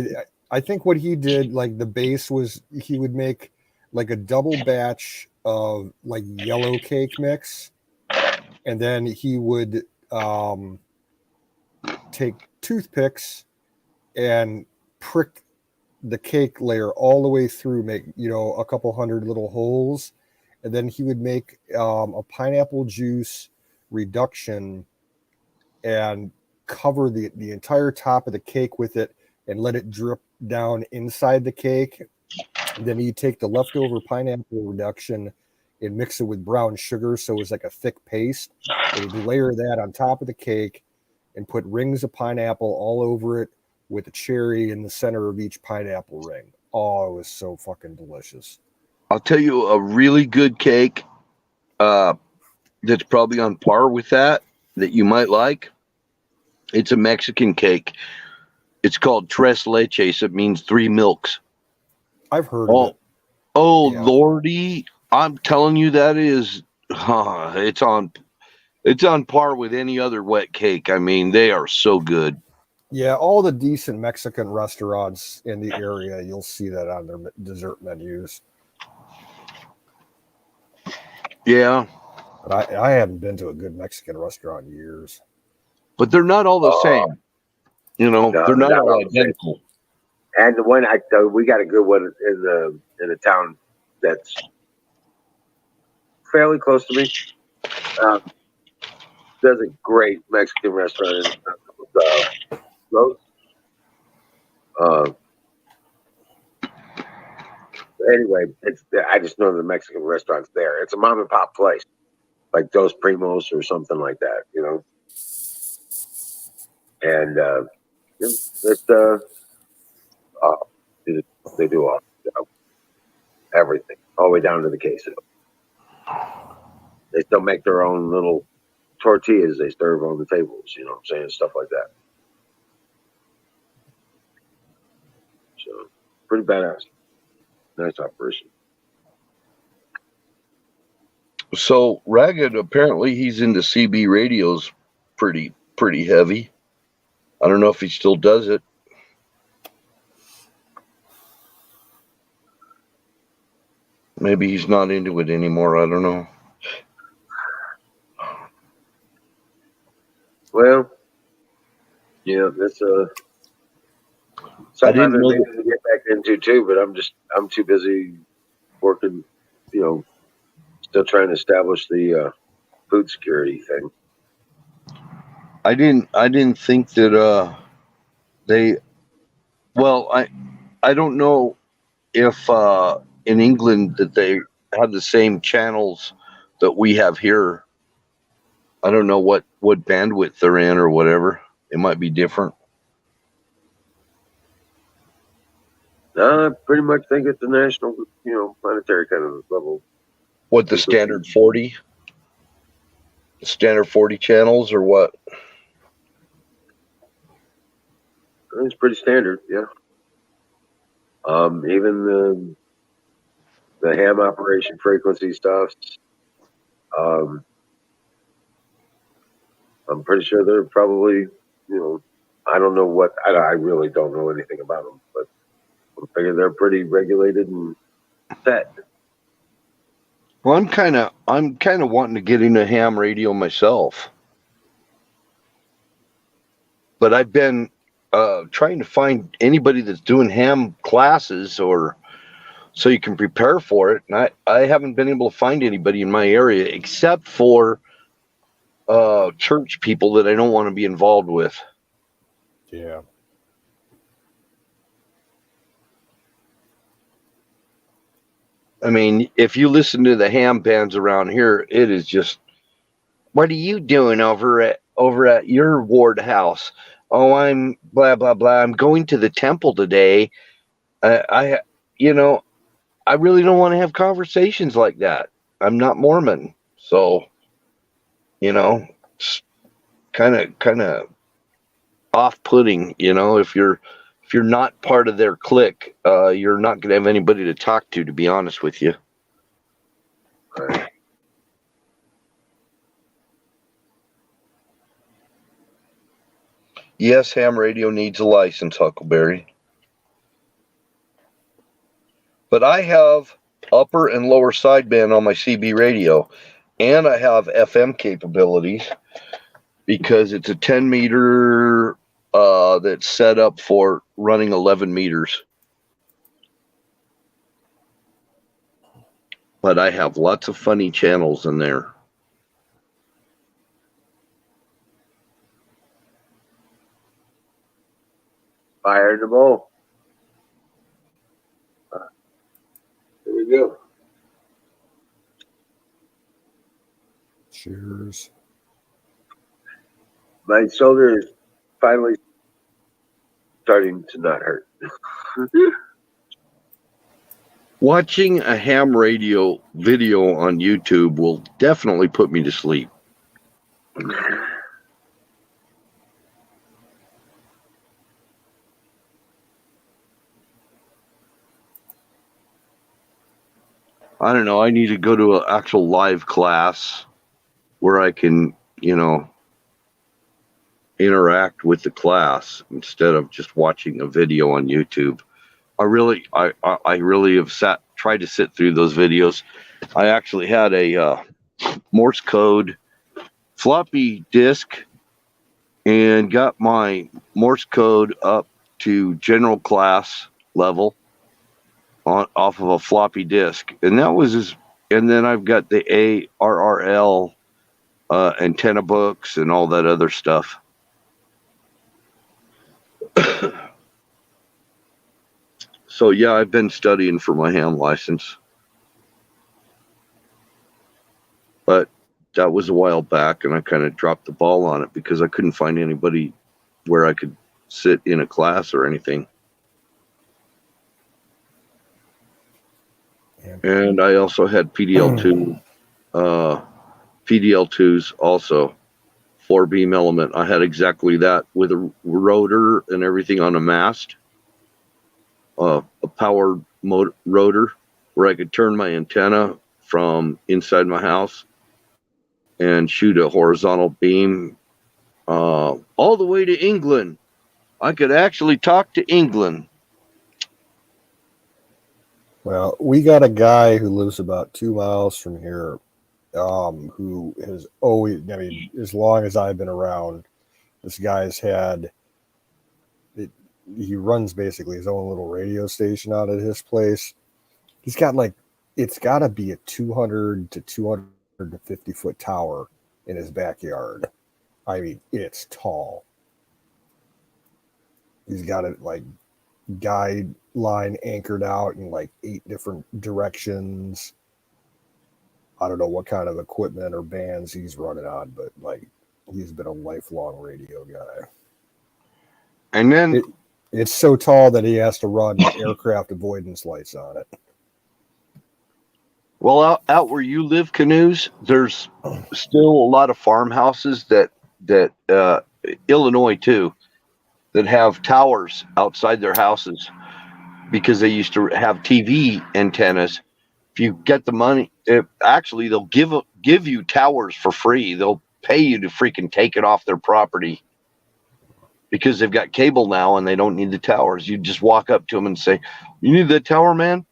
I think what he did, like the base was he would make like a double batch of like yellow cake mix, and then he would take toothpicks and prick the cake layer all the way through, make a couple hundred little holes, and then he would make a pineapple juice reduction and cover the entire top of the cake with it and let it drip down inside the cake, Then you take the leftover pineapple reduction and mix it with brown sugar so it's like a thick paste. And you'd layer that on top of the cake and put rings of pineapple all over it with a cherry in the center of each pineapple ring. Oh, it was so fucking delicious. I'll tell you a really good cake that's probably on par with that you might like. It's a Mexican cake. It's called tres leches. It means 3 milks. I've heard of Oh, it. oh, Yeah. Lordy! I'm telling you, that is, it's on par with any other wet cake. I mean, they are so good. Yeah, all the decent Mexican restaurants in the area, you'll see that on their dessert menus. Yeah, But I haven't been to a good Mexican restaurant in years. but they're not all the same. You know, No, they're they're not not all all the same. identical. And the one we got a good one in the town that's fairly close to me. There's a great Mexican restaurant in Los. Uh, anyway, I just know the Mexican restaurant's there. It's a mom and pop place, like Dos Primos or something like that, you know. And it's they do all everything, all the way down to the queso. They still make their own little tortillas they serve on the tables, you know what I'm saying? Stuff like that. So pretty badass. Nice operation. So Ragged, apparently he's into CB radios pretty heavy. I don't know if he still does it. Maybe he's not into it anymore. I don't know. Well, yeah, that's I something I've didn't been know meaning to get back into too, but I'm too busy working, you know, still trying to establish the food security thing. I didn't think that they well I don't know if in England that they have the same channels that we have here. I don't know what bandwidth they're in or whatever. It might be different. I pretty much think it's the national, you know, planetary kind of level. What, the standard 40? The standard 40 channels or what? It's pretty standard, yeah. Even the ham operation frequency stuff. Um, I'm pretty sure they're probably, you know, I don't know what I really don't know anything about them, but I figure they're pretty regulated and set. Well, I'm kind of wanting to get into ham radio myself, but I've been trying to find anybody that's doing ham classes or so you can prepare for it, and I haven't been able to find anybody in my area except for church people that I don't want to be involved with. Yeah. I mean, if you listen to the ham bands around here, it is just, what are you doing over at your ward house? Oh, I'm blah blah blah. I'm going to the temple today. I you know, I really don't want to have conversations like that. I'm not Mormon, so you know, it's kind of off-putting. You know, if you're not part of their clique, you're not going to have anybody to talk to be honest with you. Right. Yes, ham radio needs a license, Huckleberry. But I have upper and lower sideband on my CB radio, and I have FM capabilities because it's a 10 meter that's set up for running 11 meters. But I have lots of funny channels in there. Fire in the bowl. you go. Cheers. My shoulder is finally starting to not hurt. Watching a ham radio video on YouTube will definitely put me to sleep. I don't know. I need to go to an actual live class where I can, interact with the class instead of just watching a video on YouTube. I really have tried to sit through those videos. I actually had a Morse code floppy disk and got my Morse code up to general class level off of a floppy disk, and that was and then I've got the ARRL antenna books and all that other stuff. So yeah, I've been studying for my ham license, but that was a while back, and I kind of dropped the ball on it because I couldn't find anybody where I could sit in a class or anything. And I also had PDL2, PDL2s also, 4-beam element. I had exactly that with a rotor and everything on a mast, a powered rotor where I could turn my antenna from inside my house and shoot a horizontal beam all the way to England. I could actually talk to England. Well, we got a guy who lives about 2 miles from here, who has always, I mean, as long as I've been around, this guy's had, he runs basically his own little radio station out at his place. He's got it's got to be a 200 to 250 foot tower in his backyard. I mean, it's tall. He's got it guide line anchored out in 8 different directions. I don't know what kind of equipment or bands he's running on, but he's been a lifelong radio guy. And then it's so tall that he has to run aircraft avoidance lights on it. Well, out where you live, Canoes, there's still a lot of farmhouses that Illinois too, that have towers outside their houses because they used to have TV antennas. If you get the money, actually they'll give you towers for free. They'll pay you to freaking take it off their property because they've got cable now and they don't need the towers. You just walk up to them and say, "You need that tower, man?"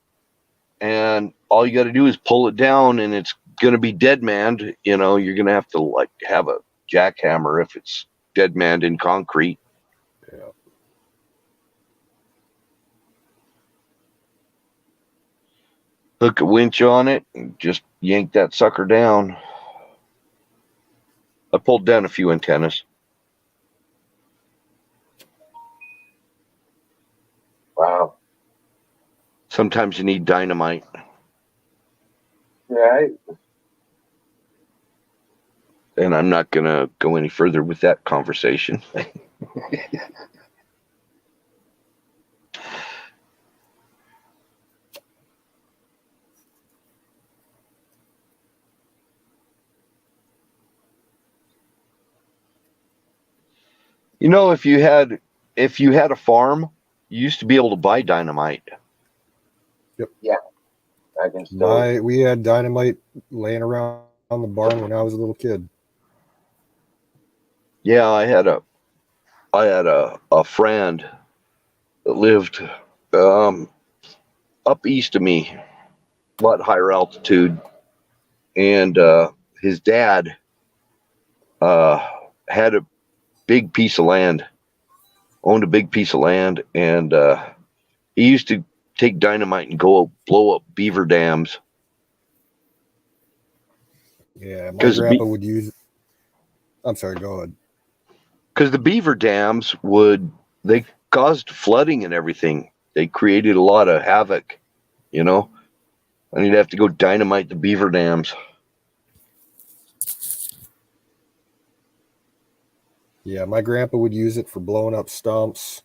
And all you got to do is pull it down, and it's going to be dead manned. You're going to have to have a jackhammer if it's dead manned in concrete. Yeah. Hook a winch on it and just yank that sucker down. I pulled down a few antennas. Wow. Sometimes you need dynamite. Right. And I'm not going to go any further with that conversation. If you had a farm, you used to be able to buy dynamite. Yep. Yeah. I can still. We had dynamite laying around on the barn when I was a little kid. Yeah, I had a friend that lived up east of me, a lot higher altitude, and his dad had a big piece of land, owned a big piece of land, and he used to take dynamite and go blow up beaver dams. Yeah, my grandpa would use. I'm sorry, go ahead. Because the beaver dams they caused flooding and everything. They created a lot of havoc, I need to have to go dynamite the beaver dams. Yeah, my grandpa would use it for blowing up stumps.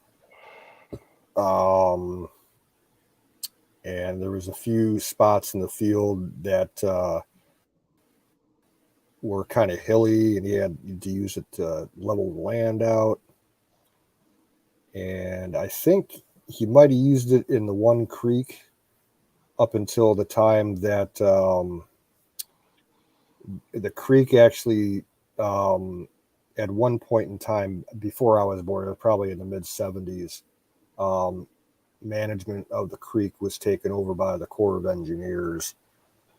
And there was a few spots in the field that were kind of hilly, and he had to use it to level the land out. And I think he might have used it in the one creek up until the time that the creek actually, at one point in time before I was born, probably in the mid 70s, management of the creek was taken over by the Corps of Engineers,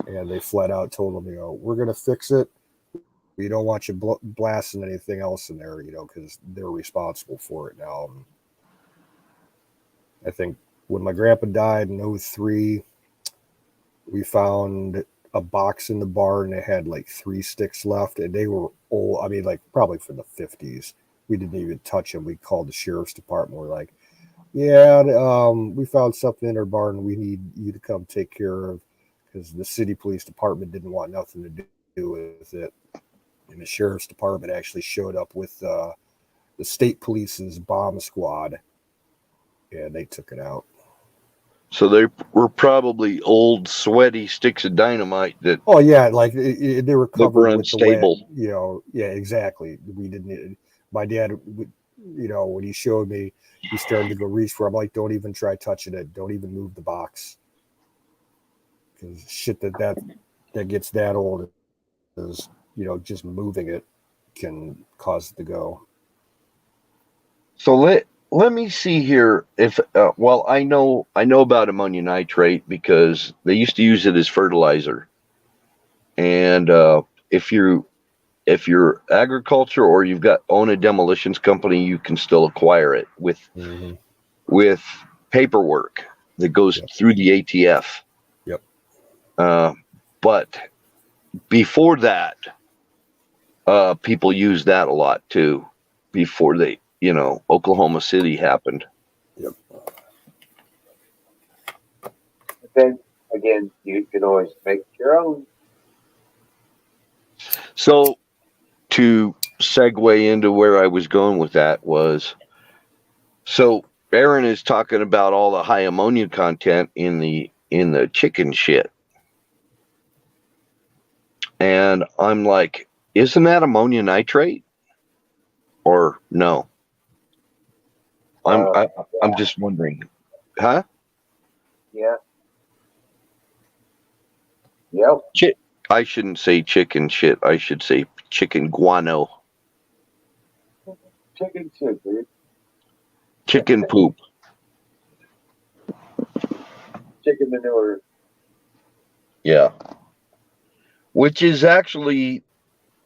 and they flat out told them, we're going to fix it. We don't want you blasting anything else in there, because they're responsible for it now. I think when my grandpa died in 03, we found a box in the barn that had like 3 sticks left, and they were old. I mean, like probably from the 50s. We didn't even touch them. We called the sheriff's department. We're like, yeah, we found something in our barn we need you to come take care of, because the city police department didn't want nothing to do with it. And the sheriff's department actually showed up with the state police's bomb squad, and they took it out. So they were probably old, sweaty sticks of dynamite that. Oh yeah, like they were covered with unstable. the wet. Yeah, exactly. We didn't. My dad, when he showed me, he started to go reach for. I'm like, don't even try touching it. Don't even move the box, because shit that gets that old is just moving it can cause it to go. So let me see here. If I know about ammonium nitrate because they used to use it as fertilizer. And if you're agriculture or you've own a demolitions company, you can still acquire it with paperwork that goes through the ATF. Yep. But before that, people used that a lot too. Before Oklahoma City happened. Yep. But then again, you can always make your own. So to segue into where I was going with that was, so Aaron is talking about all the high ammonia content in the chicken shit. And I'm like, isn't that ammonia nitrate? Or no? I'm just wondering. Huh? Yeah. Yep. I shouldn't say chicken shit. I should say chicken guano. Chicken soup, dude. Chicken poop. Chicken manure. Yeah. Which is actually,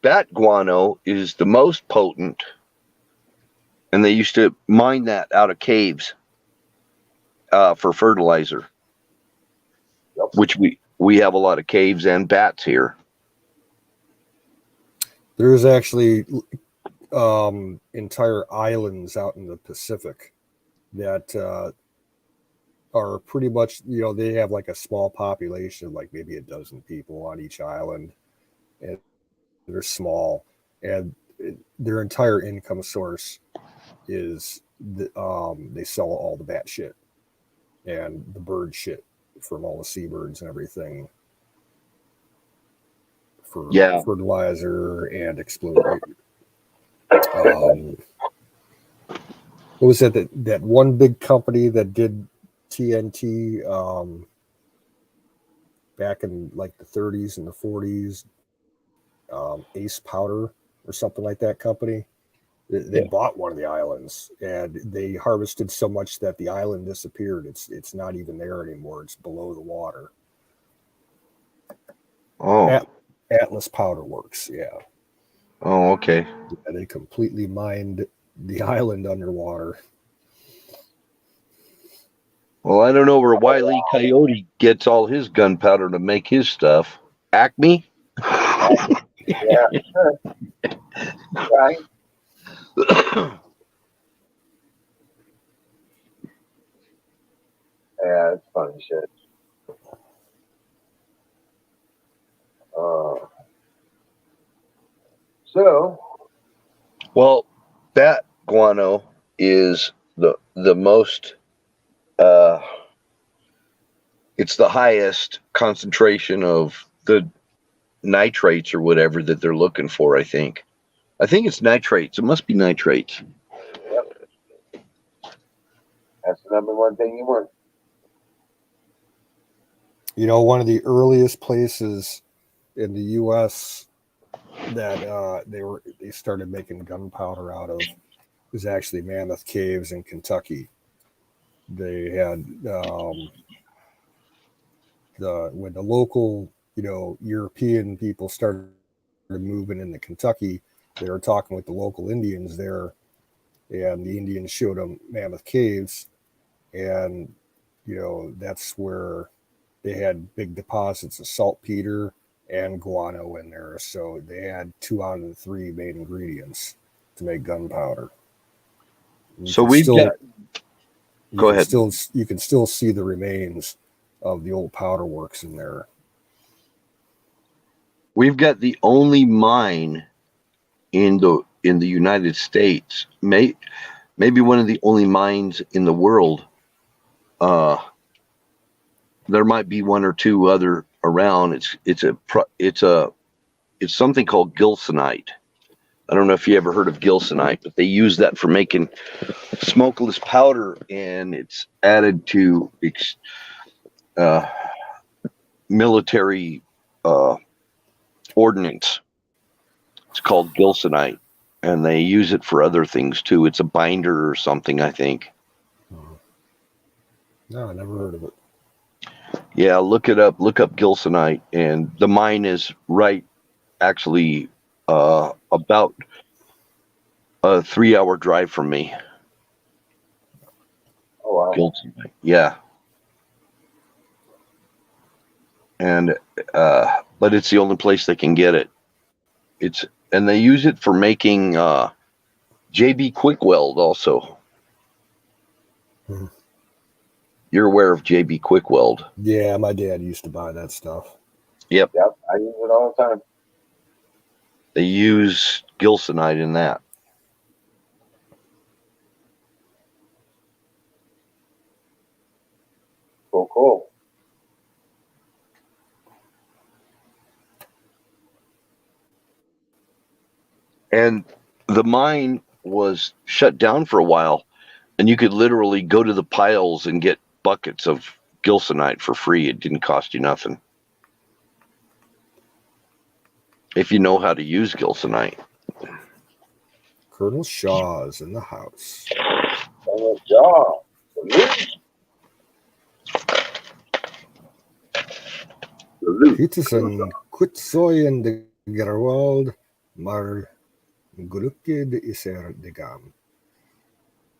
bat guano is the most potent. And they used to mine that out of caves for fertilizer. Yep. Which we have a lot of caves and bats here. There's actually entire islands out in the Pacific that are pretty much, they have like a small population, like maybe a dozen people on each island, and they're small, and their entire income source is they sell all the bat shit and the bird shit from all the seabirds and everything for fertilizer and explosive. What was that one big company that did TNT back in like the 30s and the 40s? Ace Powder or something like that company. They bought one of the islands, and they harvested so much that the island disappeared. It's not even there anymore. It's below the water. Oh. Atlas Powder Works, yeah. Oh, okay. Yeah, they completely mined the island underwater. Well, I don't know where Wile E. Coyote gets all his gunpowder to make his stuff. Acme? Yeah. Right. Yeah, it's funny shit. So, Well, that guano is the most. It's the highest concentration of the nitrates or whatever that they're looking for. I think it's nitrates. It must be nitrates. that's the number one thing you want. You know, one of the earliest places in the U.S. that they started making gunpowder out of was actually Mammoth Caves in Kentucky. They had when the local, European people started moving into Kentucky, they were talking with the local Indians there, and the Indians showed them Mammoth Caves, and that's where they had big deposits of saltpeter and guano in there. So they had 2 out of the 3 main ingredients to make gunpowder. So we've got. Go ahead. You can still see the remains of the old powder works in there. We've got the only mine in the United States, maybe one of the only mines in the world. There might be 1 or 2 other around. It's something called gilsonite. I don't know if you ever heard of gilsonite, but they use that for making smokeless powder, and it's added to military ordnance. It's called gilsonite, and they use it for other things too. It's a binder or something, I think. No, I never heard of it. Yeah, look it up. Look up gilsonite, and the mine is right, actually, about a 3-hour drive from me. Oh, wow. Gilsonite, yeah. And but it's the only place they can get it. And they use it for making JB Quick Weld also. Hmm. You're aware of JB Quick Weld? Yeah, my dad used to buy that stuff. Yep. Yep, I use it all the time. They use gilsonite in that. Cool. And the mine was shut down for a while, and you could literally go to the piles and get buckets of gilsonite for free. It didn't cost you nothing. If you know how to use gilsonite. Colonel Shaw's in the house. Good job. Peterson Kutsoyen de Gerwald Mar Gulukid Iser de Gam.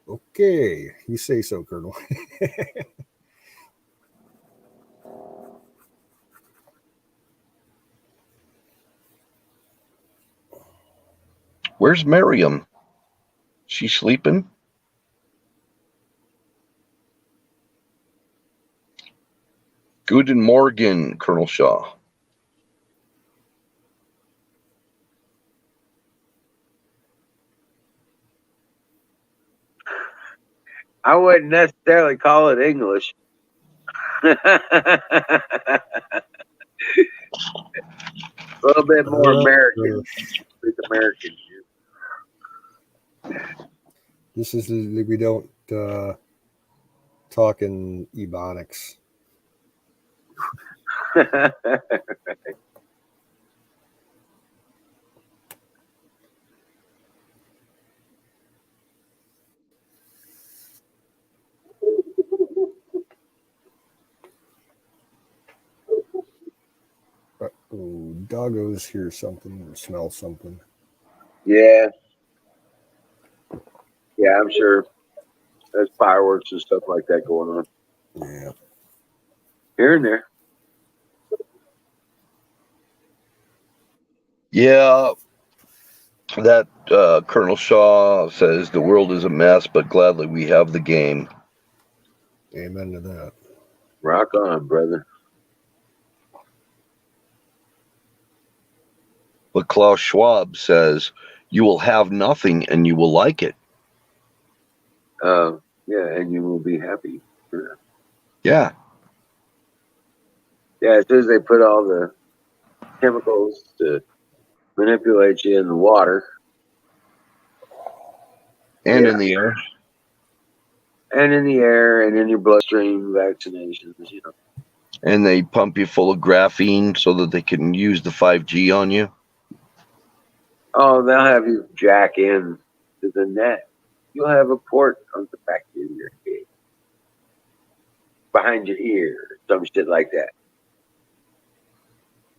Okay, you say so, Colonel. Where's Miriam? She sleeping? Guten Morgen, Colonel Shaw. I wouldn't necessarily call it English. A little bit more American. Speak American. This is we don't talk in Ebonics. Oh, doggos hear something or smell something. Yeah, I'm sure. There's fireworks and stuff like that going on Yeah. here and there. Yeah, that Colonel Shaw says the world is a mess, but gladly we have the game. Amen to that. Rock on, brother. But Klaus Schwab says you will have nothing and you will like it. Yeah, and you will be happy. Yeah. Yeah, as soon as they put all the chemicals to manipulate you in the water And Yeah. in the air. and in the air and in your bloodstream, vaccinations, And they pump you full of graphene so that they can use the 5G on you. Oh, they'll have you jack in to the net. You'll have a port on the back of your head, behind your ear, some shit like that.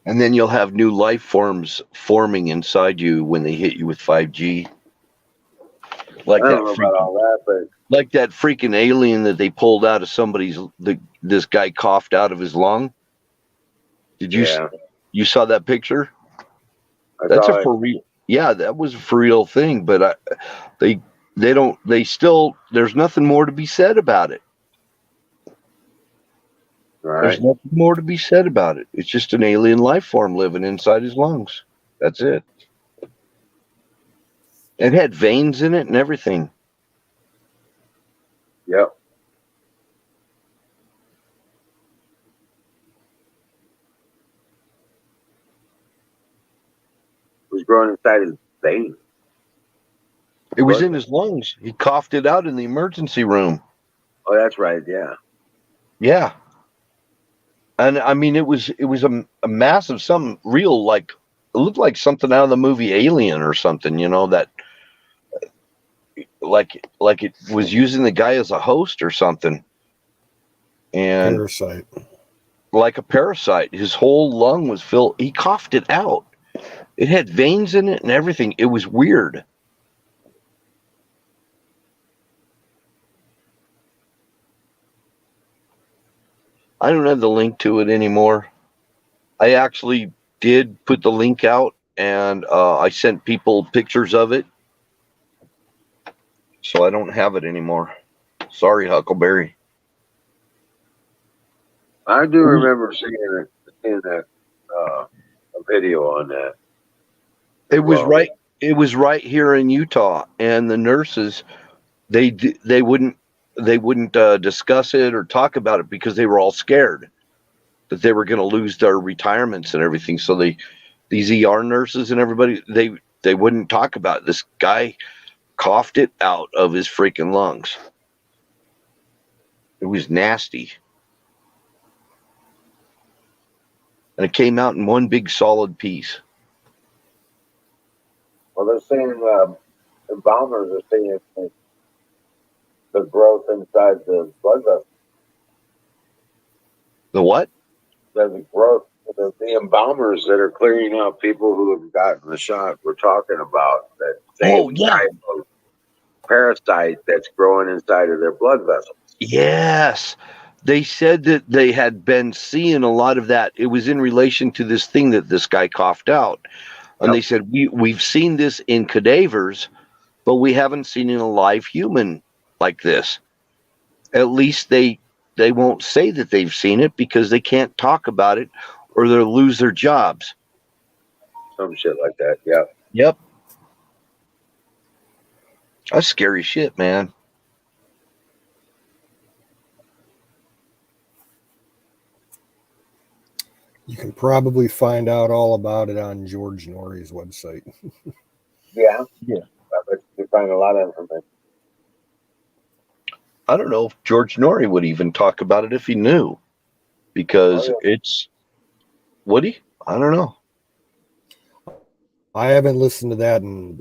And then you'll have new life forms forming inside you when they hit you with 5G. Like I that don't know about all that, but like that freaking alien that they pulled out of this guy coughed out of his lung. Did you yeah, you saw that picture? I That's a saw it. for real. Yeah, that was a for real thing. But they don't. They still. There's nothing more to be said about it. All There's right. nothing more to be said about it. It's just an alien life form living inside his lungs. That's it. It had veins in it and everything. Yep. It was growing inside his veins. It was What? in his lungs. He coughed it out in the emergency room. Oh, that's right. Yeah. Yeah. And I mean, it was a massive, some real, like, it looked like something out of the movie Alien or something, that like it was using the guy as a host or something. And Parasite. like a parasite, his whole lung was filled. He coughed it out. It had veins in it and everything. It was weird. I don't have the link to it anymore. I actually did put the link out, and I sent people pictures of it. So I don't have it anymore. Sorry, Huckleberry. I do remember seeing that a video on that. It was Well, right. It was right here in Utah, and the nurses they wouldn't discuss it or talk about it because they were all scared that they were going to lose their retirements and everything. So these ER nurses and everybody they wouldn't talk about it. This guy coughed it out of his freaking lungs. It was nasty. And it came out in one big solid piece. well, they're saying embalmers are saying the growth inside the blood vessels. The what? The growth, the embalmers that are clearing out people who have gotten the shot. We're talking about that Oh, same yeah. type of parasite that's growing inside of their blood vessels. Yes. They said that they had been seeing a lot of that. It was in relation to this thing that this guy coughed out. And Yep. they said, we've seen this in cadavers, but we haven't seen in a live human like this. At least they won't say that they've seen it because they can't talk about it or they'll lose their jobs. Some shit like that. Yeah. Yep. That's scary shit, man. You can probably find out all about it on George Norrie's website. Yeah. Yeah. I bet you can find a lot of information. I don't know if George Norrie would even talk about it if he knew, because it's Woody. I don't know. I haven't listened to that in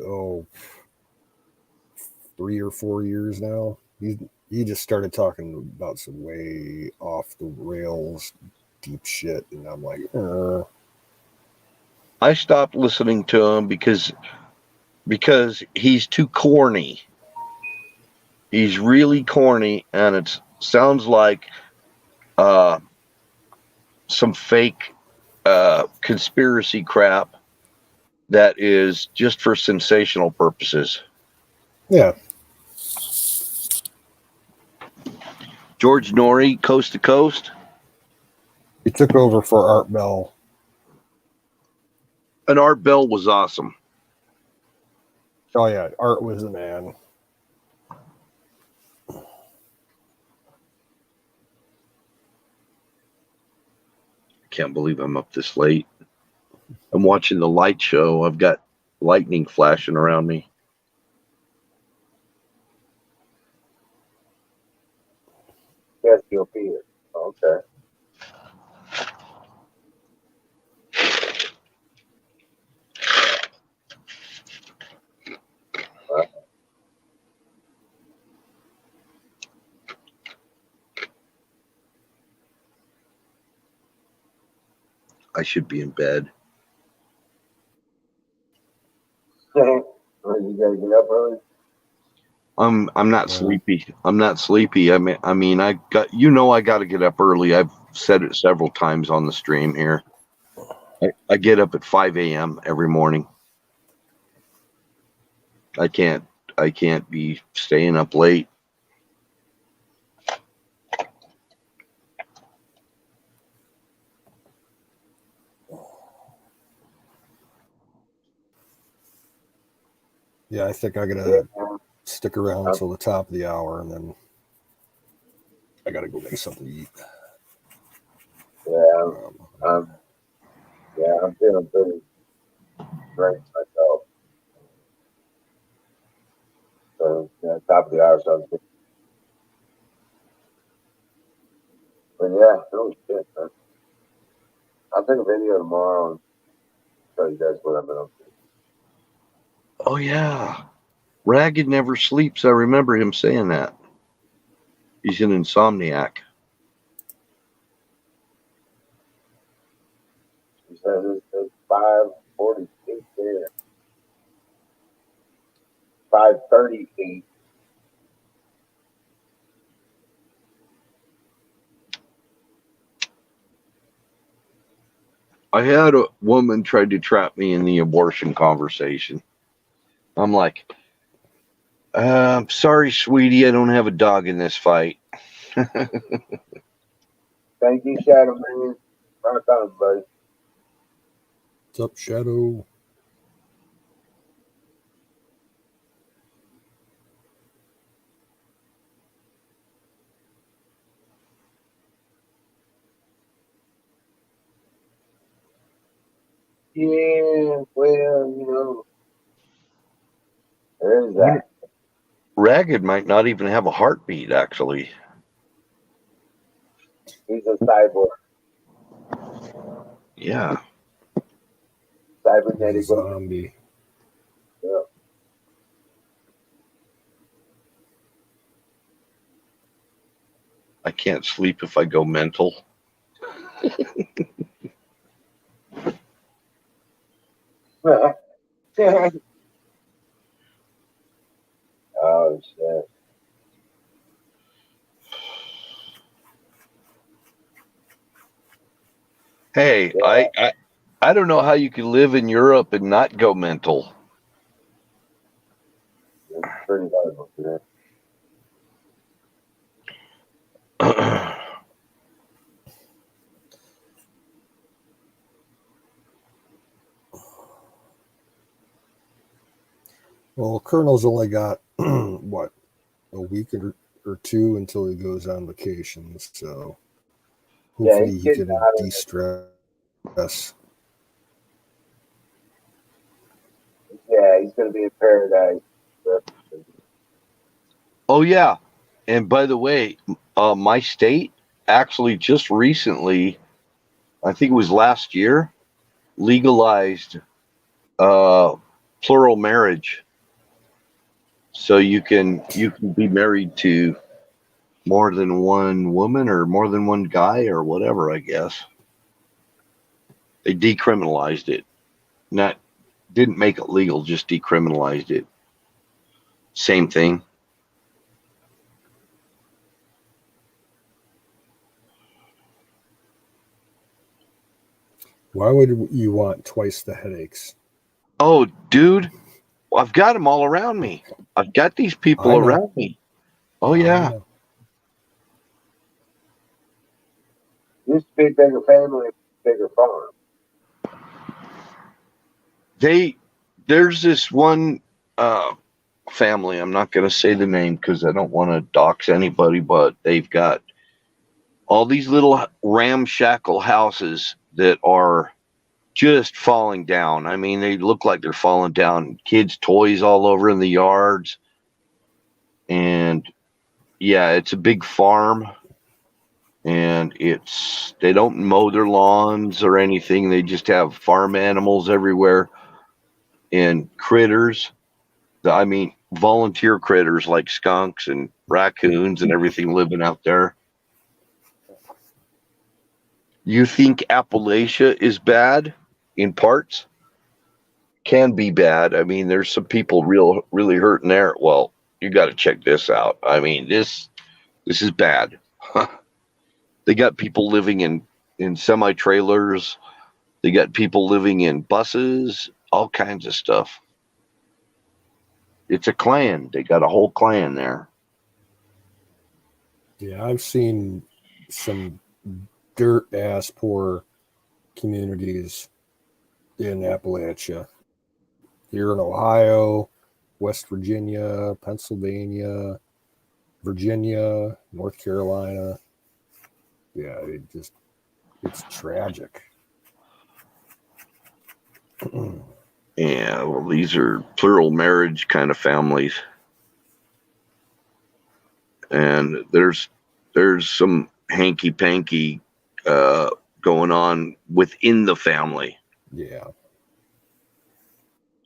3 or 4 years now. He just started talking about some way off the rails deep shit, and I'm like, I stopped listening to him because he's too corny. He's really corny, and it sounds like some fake conspiracy crap that is just for sensational purposes. yeah. George Norrie, Coast to Coast. He took over for Art Bell. And Art Bell was awesome. Oh yeah, Art was the man. Can't believe I'm up this late. I'm watching the light show. I've got lightning flashing around me. Yes, you'll be it. Okay. I should be in bed. You gotta get up early. I'm not sleepy. I'm not sleepy. I mean I got I got to get up early. I've said it several times on the stream here. I get up at 5 a.m. every morning. I can't be staying up late. Yeah, I think I gotta stick around until the top of the hour, and then I gotta go make something to eat. Yeah, I'm feeling pretty great myself. So top of the hour sounds good. But yeah, holy shit, man. I'll take a video tomorrow and show you guys what I've been up to. Oh yeah. Ragged never sleeps. I remember him saying that. He's an insomniac. He says it's 5:48 there. 5:38. I had a woman tried to trap me in the abortion conversation. I'm like, I'm sorry, sweetie, I don't have a dog in this fight. Thank you, Shadow Man. Rock on, buddy. What's up, Shadow? Yeah, well, there's that. Ragged might not even have a heartbeat, actually. He's a cyborg. Yeah. Cybernetic. Zombie. Yeah. I can't sleep if I go mental. Oh, shit. Hey, Yeah. I don't know how you can live in Europe and not go mental. It's pretty hard, man. Well, Colonel's only got what, a week or two until he goes on vacation, so hopefully he's he getting can out of it. de-stress. Yeah, he's going to be in paradise. Oh yeah, and by the way, my state actually just recently, I think it was last year, legalized plural marriage, so you can be married to more than one woman or more than one guy or whatever. I guess they decriminalized it, not didn't make it legal, just decriminalized it. Same thing. Why would you want twice the headaches? Oh, dude, I've got them all around me. I've got these people I know. around me. Oh I yeah. know. Used to be a bigger family, bigger farm. There's this one family. I'm not going to say the name because I don't want to dox anybody, but they've got all these little ramshackle houses that are just falling down. I mean, they look like they're falling down. Kids' toys all over in the yards. And yeah, it's a big farm. And they don't mow their lawns or anything. They just have farm animals everywhere and critters. I mean, volunteer critters like skunks and raccoons and everything living out there. You think Appalachia is bad in parts? Can be bad. I mean, there's some people really hurting there. Well, you got to check this out. I mean, this is bad. They got people living in semi trailers. They got people living in buses. All kinds of stuff. It's a clan. They got a whole clan there. Yeah, I've seen some dirt ass poor communities in Appalachia. Here in Ohio, West Virginia, Pennsylvania, Virginia, North Carolina. Yeah, it's tragic. Yeah, well, these are plural marriage kind of families. And there's some hanky panky going on within the family. Yeah.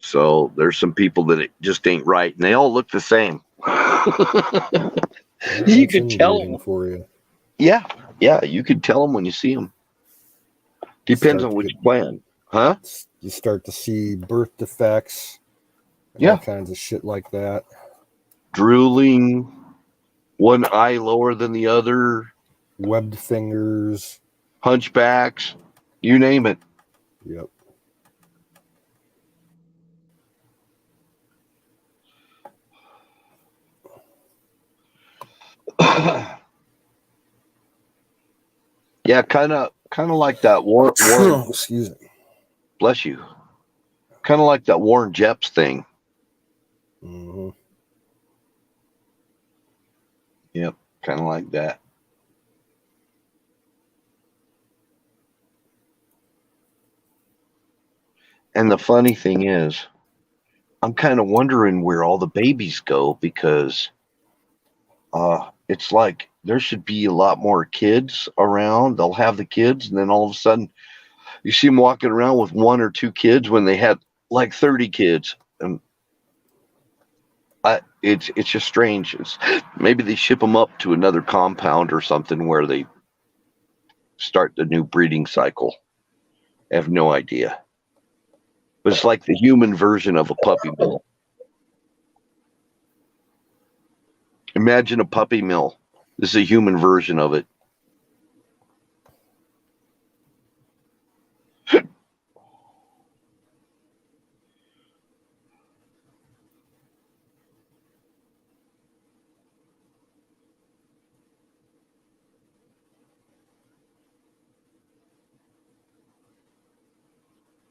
So there's some people that it just ain't right, and they all look the same. You That's could tell inbreeding them. for you. Yeah, you could tell them when you see them. Depends on which clan, huh? You start to see birth defects, and Yeah, all kinds of shit like that. drooling, one eye lower than the other, Webbed fingers. hunchbacks, you name it. Yep. Yeah, kind of like that Warren. Excuse me. Bless you. Kind of like that Warren Jeffs thing. Mm-hmm. Yep, kind of like that. And the funny thing is, I'm kind of wondering where all the babies go because it's like there should be a lot more kids around. They'll have the kids, and then all of a sudden, you see them walking around with one or two kids when they had like 30 kids, and it's just strange. Maybe they ship them up to another compound or something where they start the new breeding cycle. I have no idea. But it's like the human version of a puppy mill. Imagine a puppy mill. This is a human version of it.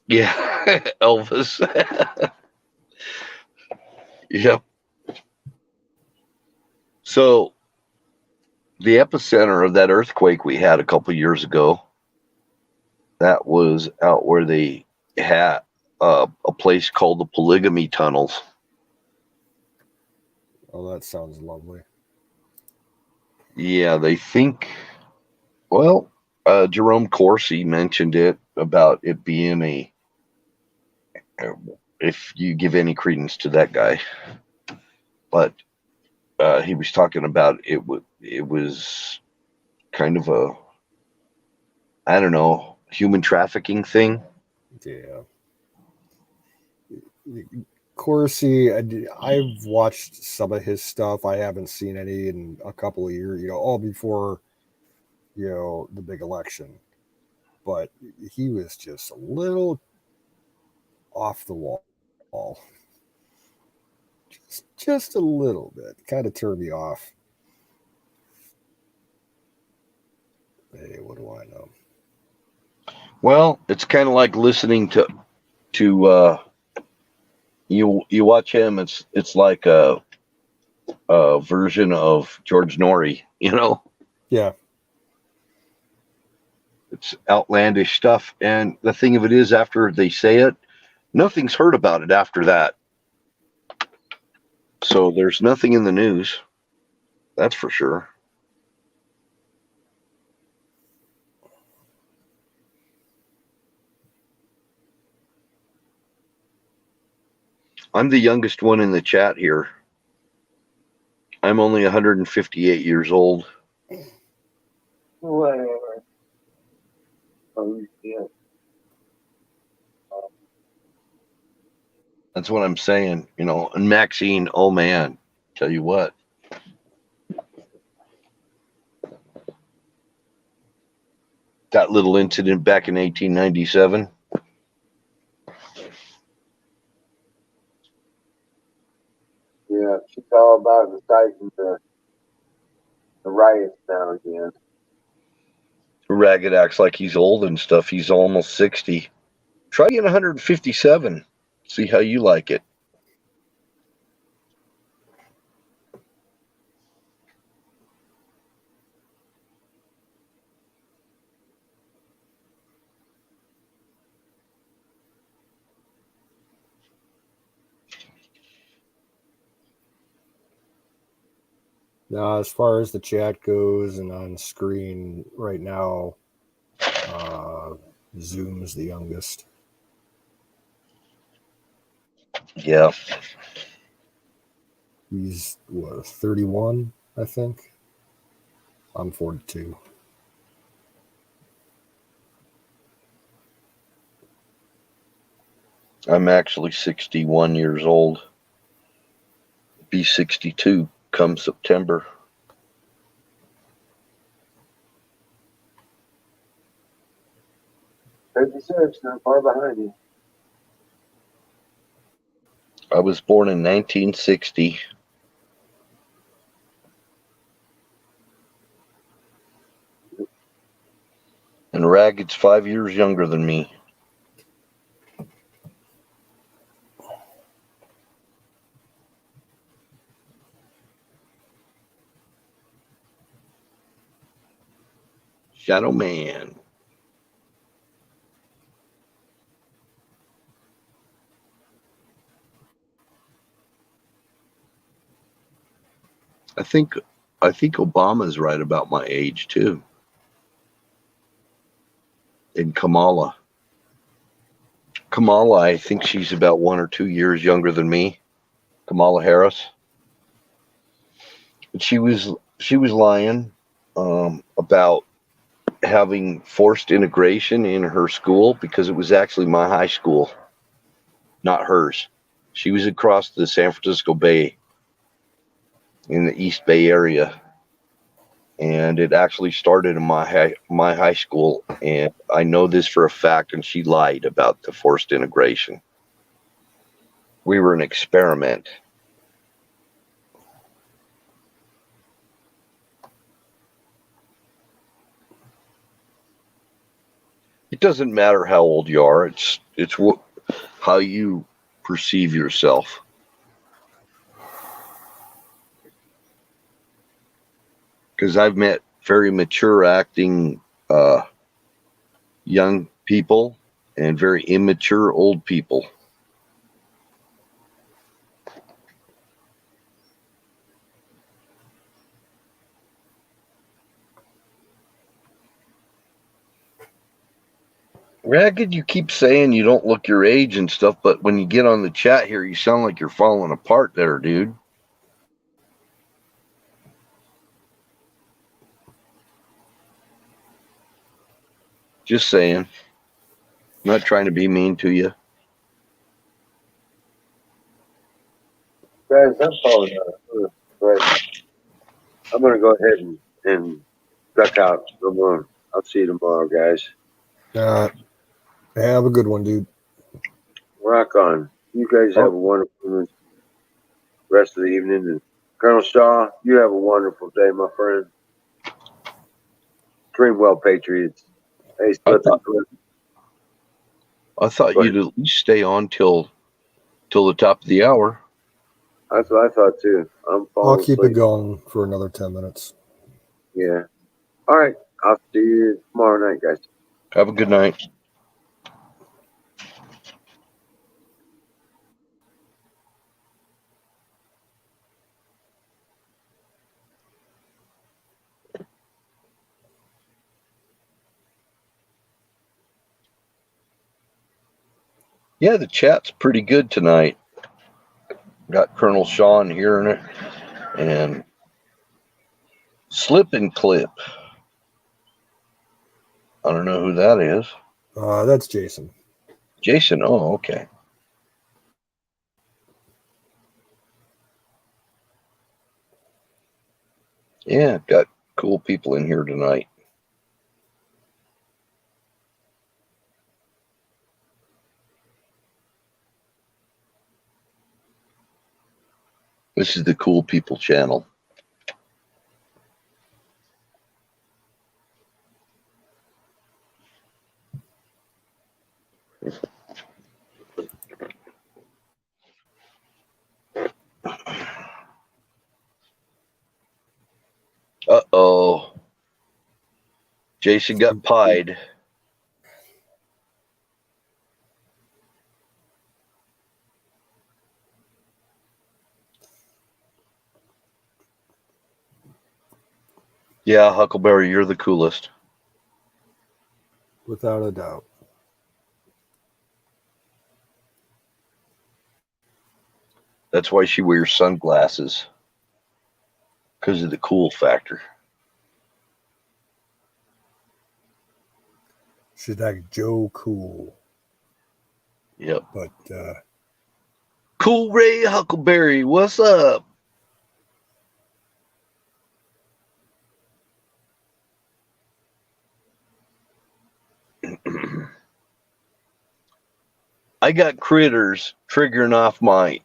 Yeah, Elvis. Yep. So the epicenter of that earthquake we had a couple years ago, that was out where they had a place called the Polygamy Tunnels. Oh, that sounds lovely. Yeah, they think, well, Jerome Corsi mentioned it about it being if you give any credence to that guy, but he was talking about it was kind of a, I don't know, human trafficking thing. Yeah. Corsi, I've watched some of his stuff. I haven't seen any in a couple of years, all before, the big election. But he was just a little off the wall. Just a little bit. Kind of turned me off. Hey, what do I know? Well, it's kind of like listening to You watch him, it's like a version of George Norrie. Yeah. It's outlandish stuff. And the thing of it is, after they say it, nothing's heard about it after that. So there's nothing in the news. That's for sure. I'm the youngest one in the chat here. I'm only 158 years old. Whatever. Yeah. That's what I'm saying, And Maxine, oh man, tell you what. That little incident back in 1897. Yeah, she's all about inciting the riots now again. Ragged acts like he's old and stuff. He's almost 60. Try getting 157. See how you like it. Now, as far as the chat goes and on screen right now, Zoom's the youngest. Yeah. He's, 31, I think? I'm 42. I'm actually 61 years old. Be 62 come September. Not far behind you. I was born in 1960. And Ragged's 5 years younger than me. Shadow Man. I think Obama's right about my age too. And Kamala, I think she's about 1 or 2 years younger than me. Kamala Harris. But she was lying about having forced integration in her school because it was actually my high school, not hers. She was across the San Francisco Bay in the East Bay area. And it actually started in my high school, and I know this for a fact, and she lied about the forced integration. We were an experiment. It doesn't matter how old you are. It's how you perceive yourself. Because I've met very mature acting young people and very immature old people. Ragged, you keep saying you don't look your age and stuff, but when you get on the chat here, you sound like you're falling apart there, dude. Just saying. I'm not trying to be mean to you. Guys, I'm falling out. Right. I'm going to go ahead and duck out. I'll see you tomorrow, guys. Have a good one, dude. Rock on. You guys have a wonderful rest of the evening. And Colonel Shaw, you have a wonderful day, my friend. Dream well, Patriots. Hey, I thought you'd at least stay on till till the top of the hour. That's what I thought too. I'm I'll falling keep asleep. it going for another 10 minutes. Yeah. All right. I'll see you tomorrow night, guys. Have a good night. Yeah, the chat's pretty good tonight. Got Colonel Sean here in it, and Slip and Clip. I don't know who that is. That's Jason. Jason. Oh, okay. Yeah, got cool people in here tonight. This is the Cool People channel. Uh-oh. Jason got pied. Yeah, Huckleberry, you're the coolest. Without a doubt. That's why she wears sunglasses. Because of the cool factor. She's like Joe Cool. Yep. But Cool Ray Huckleberry, what's up? I got critters triggering off my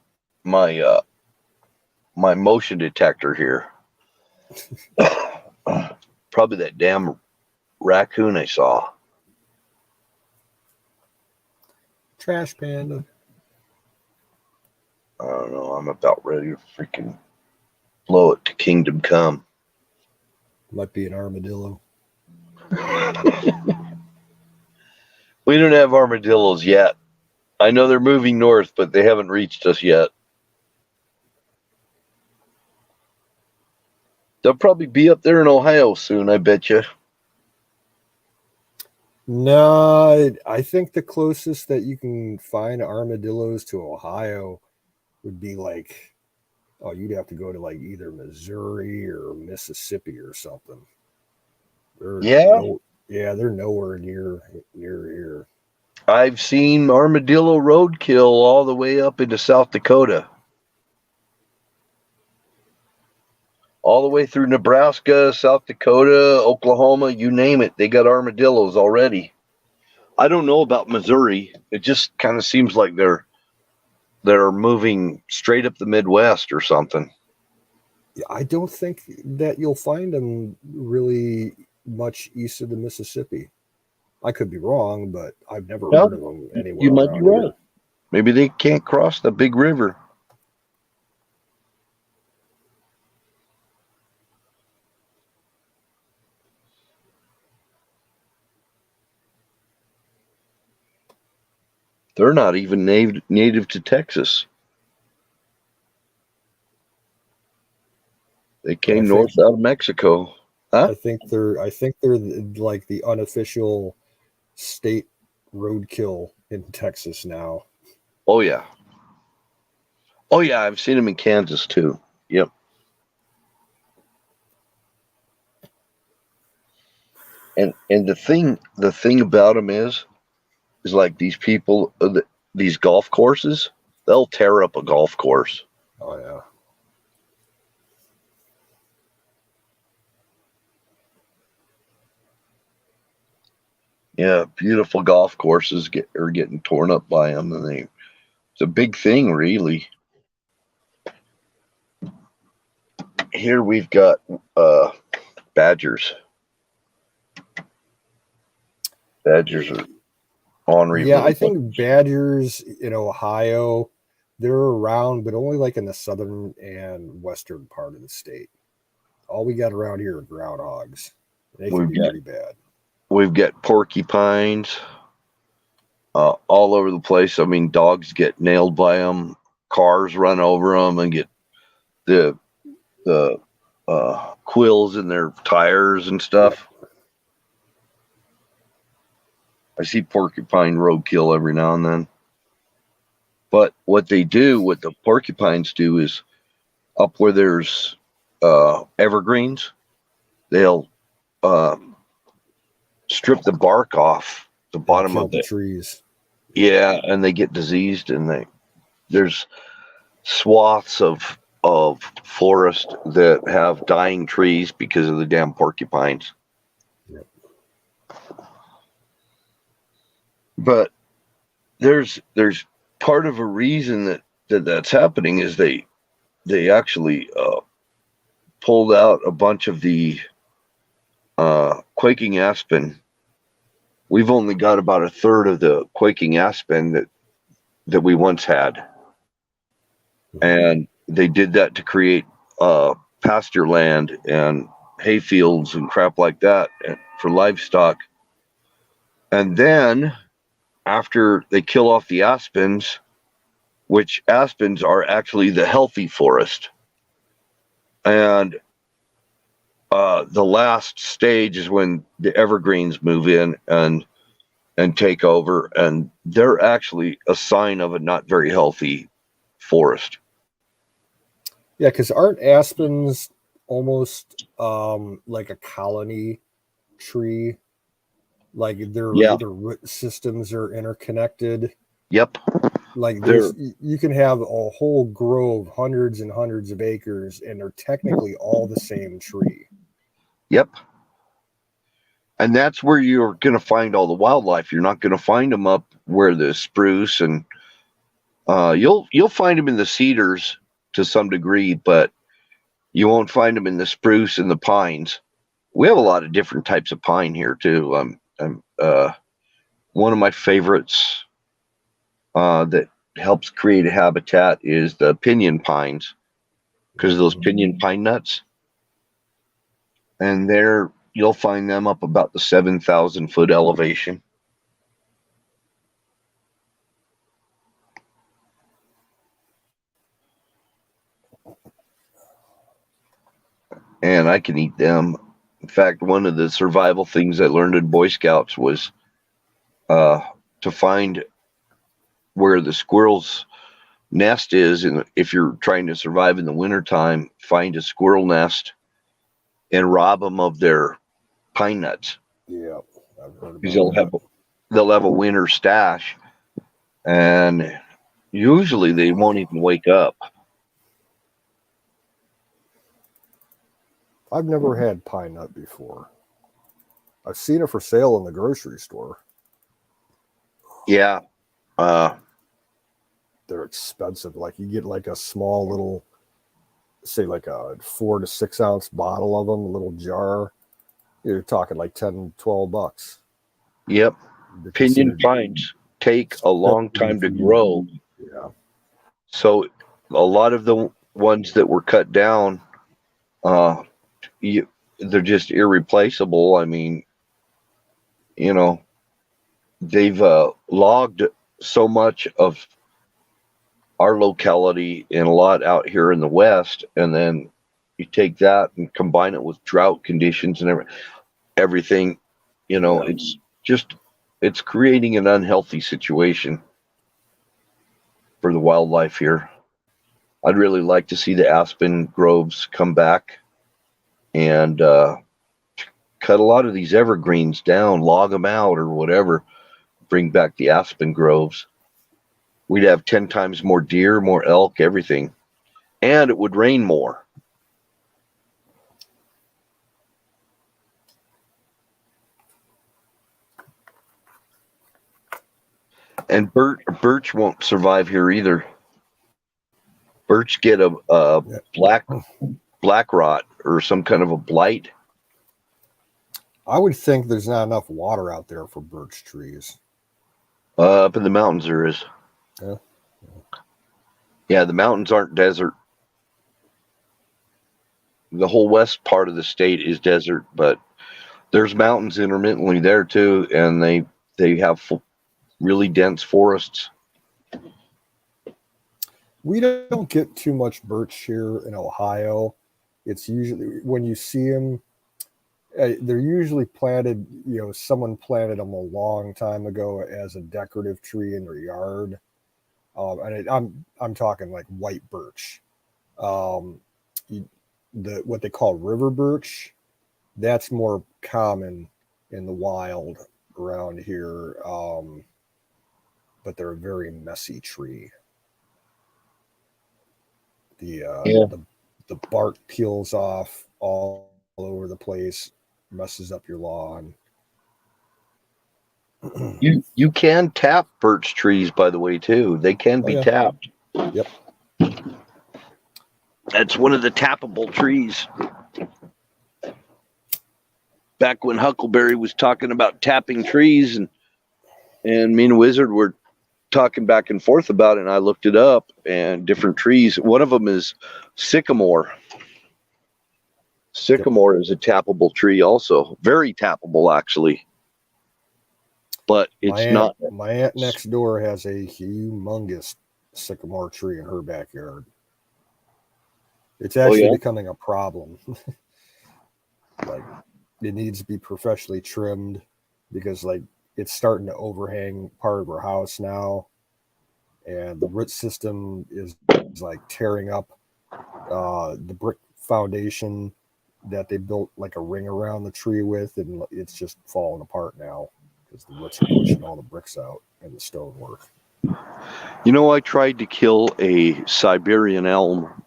motion detector here. Probably that damn raccoon I saw. Trash Panda. I don't know. I'm about ready to freaking blow it to Kingdom Come. Might be an armadillo. We don't have armadillos yet. I know they're moving north, but they haven't reached us yet. They'll probably be up there in Ohio soon, I bet you. No, I think the closest that you can find armadillos to Ohio would be like, oh, you'd have to go to like either Missouri or Mississippi or something. They're nowhere near here. I've seen armadillo roadkill all the way up into South Dakota. All the way through Nebraska, South Dakota, Oklahoma, you name it. They got armadillos already. I don't know about Missouri. It just kind of seems like they're moving straight up the Midwest or something. Yeah, I don't think that you'll find them really much east of the Mississippi. I could be wrong, but I've never heard of them anywhere. You might be around right. here. Maybe they can't cross the big river. They're not even native to Texas. They came north out of Mexico. Huh? I think they're like the unofficial state roadkill in Texas now. Oh yeah. Oh yeah, I've seen them in Kansas too. Yep. And the thing about them is like these people, these golf courses, they'll tear up a golf course. Oh yeah. Yeah, beautiful golf courses are getting torn up by them, and it's a big thing, really. Here we've got badgers. Badgers are ornery. Yeah, I think badgers in Ohio They're around, but only like in the southern and western part of the state. All we got around here are groundhogs. They can be pretty bad. We've got porcupines all over the place. I mean, dogs get nailed by them, cars run over them, and get the quills in their tires and stuff. Yep. I see porcupine roadkill every now and then. But what the porcupines do is up where there's evergreens, they'll strip the bark off the bottom of the trees. Yeah, and they get diseased, and there's swaths of forest that have dying trees because of the damn porcupines. Yep. But there's part of a reason that's happening is they actually pulled out a bunch of the quaking aspen. We've only got about a third of the quaking aspen that we once had. And they did that to create pasture land and hay fields and crap like that for livestock. And then after they kill off the aspens, which aspens are actually the healthy forest, and the last stage is when the evergreens move in and take over, and they're actually a sign of a not very healthy forest. Yeah, because aren't aspens almost like a colony tree? Like their root systems are interconnected. Yep. Like you can have a whole grove, hundreds and hundreds of acres, and they're technically all the same tree. Yep. And that's where you're going to find all the wildlife. You're not going to find them up where the spruce and you'll find them in the cedars to some degree, but you won't find them in the spruce and the pines. We have a lot of different types of pine here too. One of my favorites that helps create a habitat is the pinyon pines, because of those pinyon pine nuts. And you'll find them up about the 7,000 foot elevation. And I can eat them. In fact, one of the survival things I learned in Boy Scouts was to find where the squirrel's nest is. And if you're trying to survive in the wintertime, find a squirrel nest and rob them of their pine nuts. Yeah, I've heard about that. They'll have a winter stash, and usually they won't even wake up. I've never had pine nut before. I've seen it for sale in the grocery store. Yeah. They're expensive. Like you get like a small little, say like a 4 to 6 ounce bottle of them, a little jar. You're talking like $10-12. Yep. Pinyon pines take a long time to grow. Yeah. So a lot of the ones that were cut down, they're just irreplaceable. I mean, they've logged so much of our locality and a lot out here in the West, and then you take that and combine it with drought conditions and everything, it's creating an unhealthy situation for the wildlife here. I'd really like to see the aspen groves come back and cut a lot of these evergreens down, log them out or whatever, bring back the aspen groves. We'd have 10 times more deer, more elk, everything. And it would rain more. And birch won't survive here either. Birch get a black rot or some kind of a blight. I would think there's not enough water out there for birch trees. Up in the mountains there is. Yeah. Yeah, the mountains aren't desert. The whole west part of the state is desert, but there's mountains intermittently there too, and they have really dense forests. We don't get too much birch here in Ohio. It's usually when you see them, they're usually planted. Someone planted them a long time ago as a decorative tree in their yard. I'm talking like white birch. Um, what they call river birch, that's more common in the wild around here. But they're a very messy tree. Yeah. The bark peels off all over the place, messes up your lawn. You can tap birch trees, by the way, too. They can be tapped. Yep. That's one of the tappable trees. Back when Huckleberry was talking about tapping trees, and me and Wizard were talking back and forth about it, and I looked it up, and different trees. One of them is sycamore. Sycamore is a tappable tree also. Very tappable, actually. But it's not. My aunt next door has a humongous sycamore tree in her backyard. It's actually becoming a problem. Like, it needs to be professionally trimmed because, like, it's starting to overhang part of her house now, and the root system is like tearing up the brick foundation that they built like a ring around the tree with, and it's just falling apart now because the roots are pushing all the bricks out and the stonework. I tried to kill a Siberian elm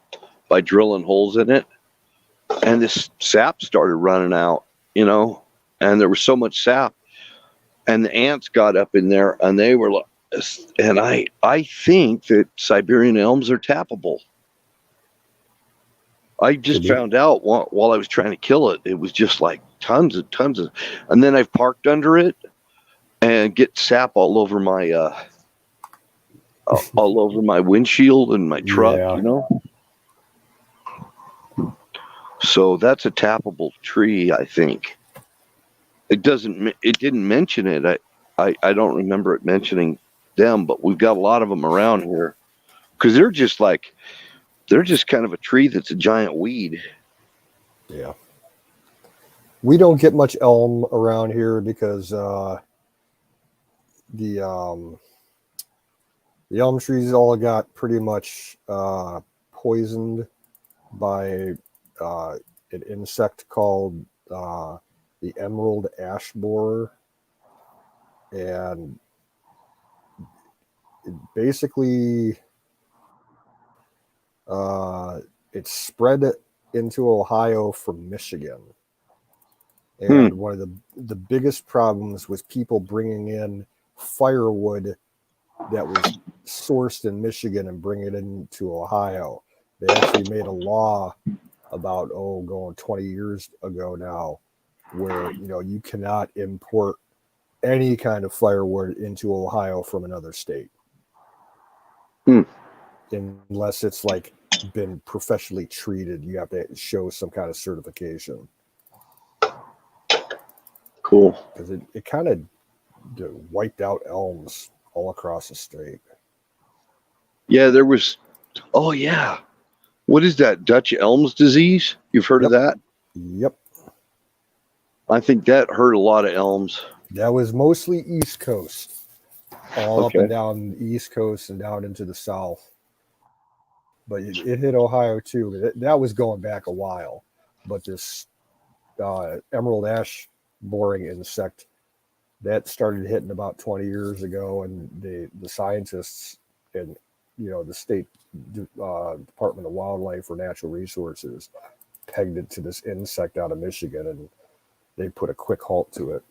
by drilling holes in it, and this sap started running out, and there was so much sap, and the ants got up in there, and they were, and I think that Siberian elms are tappable. I just found out while I was trying to kill it. It was just like tons of, and then I've parked under it and get sap all over my all over my windshield and my truck, So that's a tappable tree, I think. It didn't mention it. I don't remember it mentioning them, but we've got a lot of them around here because they're just kind of a tree that's a giant weed. Yeah. We don't get much elm around here because the elm trees all got pretty much poisoned by an insect called the emerald ash borer, and it basically it spread into Ohio from Michigan. And one of the biggest problems was people bringing in firewood that was sourced in Michigan and bring it into Ohio. They actually made a law about going 20 years ago now, where you cannot import any kind of firewood into Ohio from another state unless it's like been professionally treated. You have to show some kind of certification. Cool. Because it kind of wiped out elms all across the state. Yeah, there was. Oh yeah, what is that? Dutch elms disease? You've heard of that? Yep. I think that hurt a lot of elms. That was mostly East Coast, all up and down the East Coast and down into the South. But it hit Ohio too. That was going back a while. But this emerald ash boring insect, that started hitting about 20 years ago, and the scientists and the state Department of Wildlife or Natural Resources pegged it to this insect out of Michigan, and they put a quick halt to it.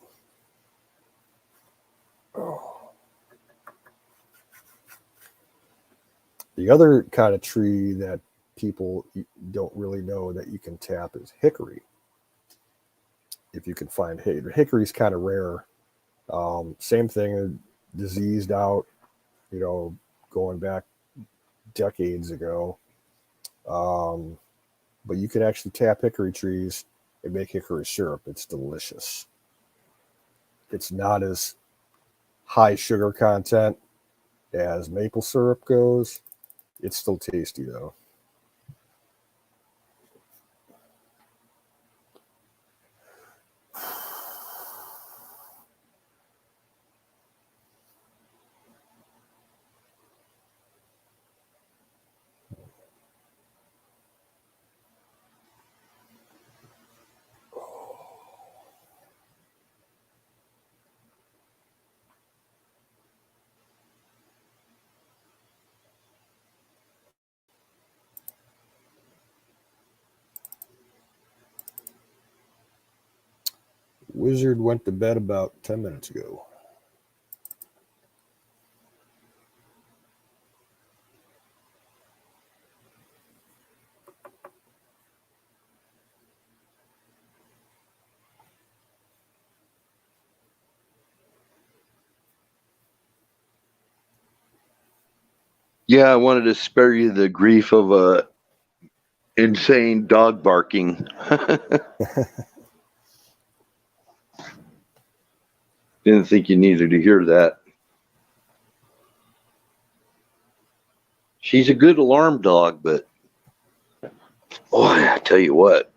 The other kind of tree that people don't really know that you can tap is hickory. If you can find hickory is kind of rare. Same thing, diseased out, going back decades ago. But you can actually tap hickory trees and make hickory syrup. It's delicious. It's not as high sugar content as maple syrup goes. It's still tasty though. Wizard went to bed about 10 minutes ago. Yeah, I wanted to spare you the grief of insane dog barking. Didn't think you needed to hear that. She's a good alarm dog, but boy, I tell you what.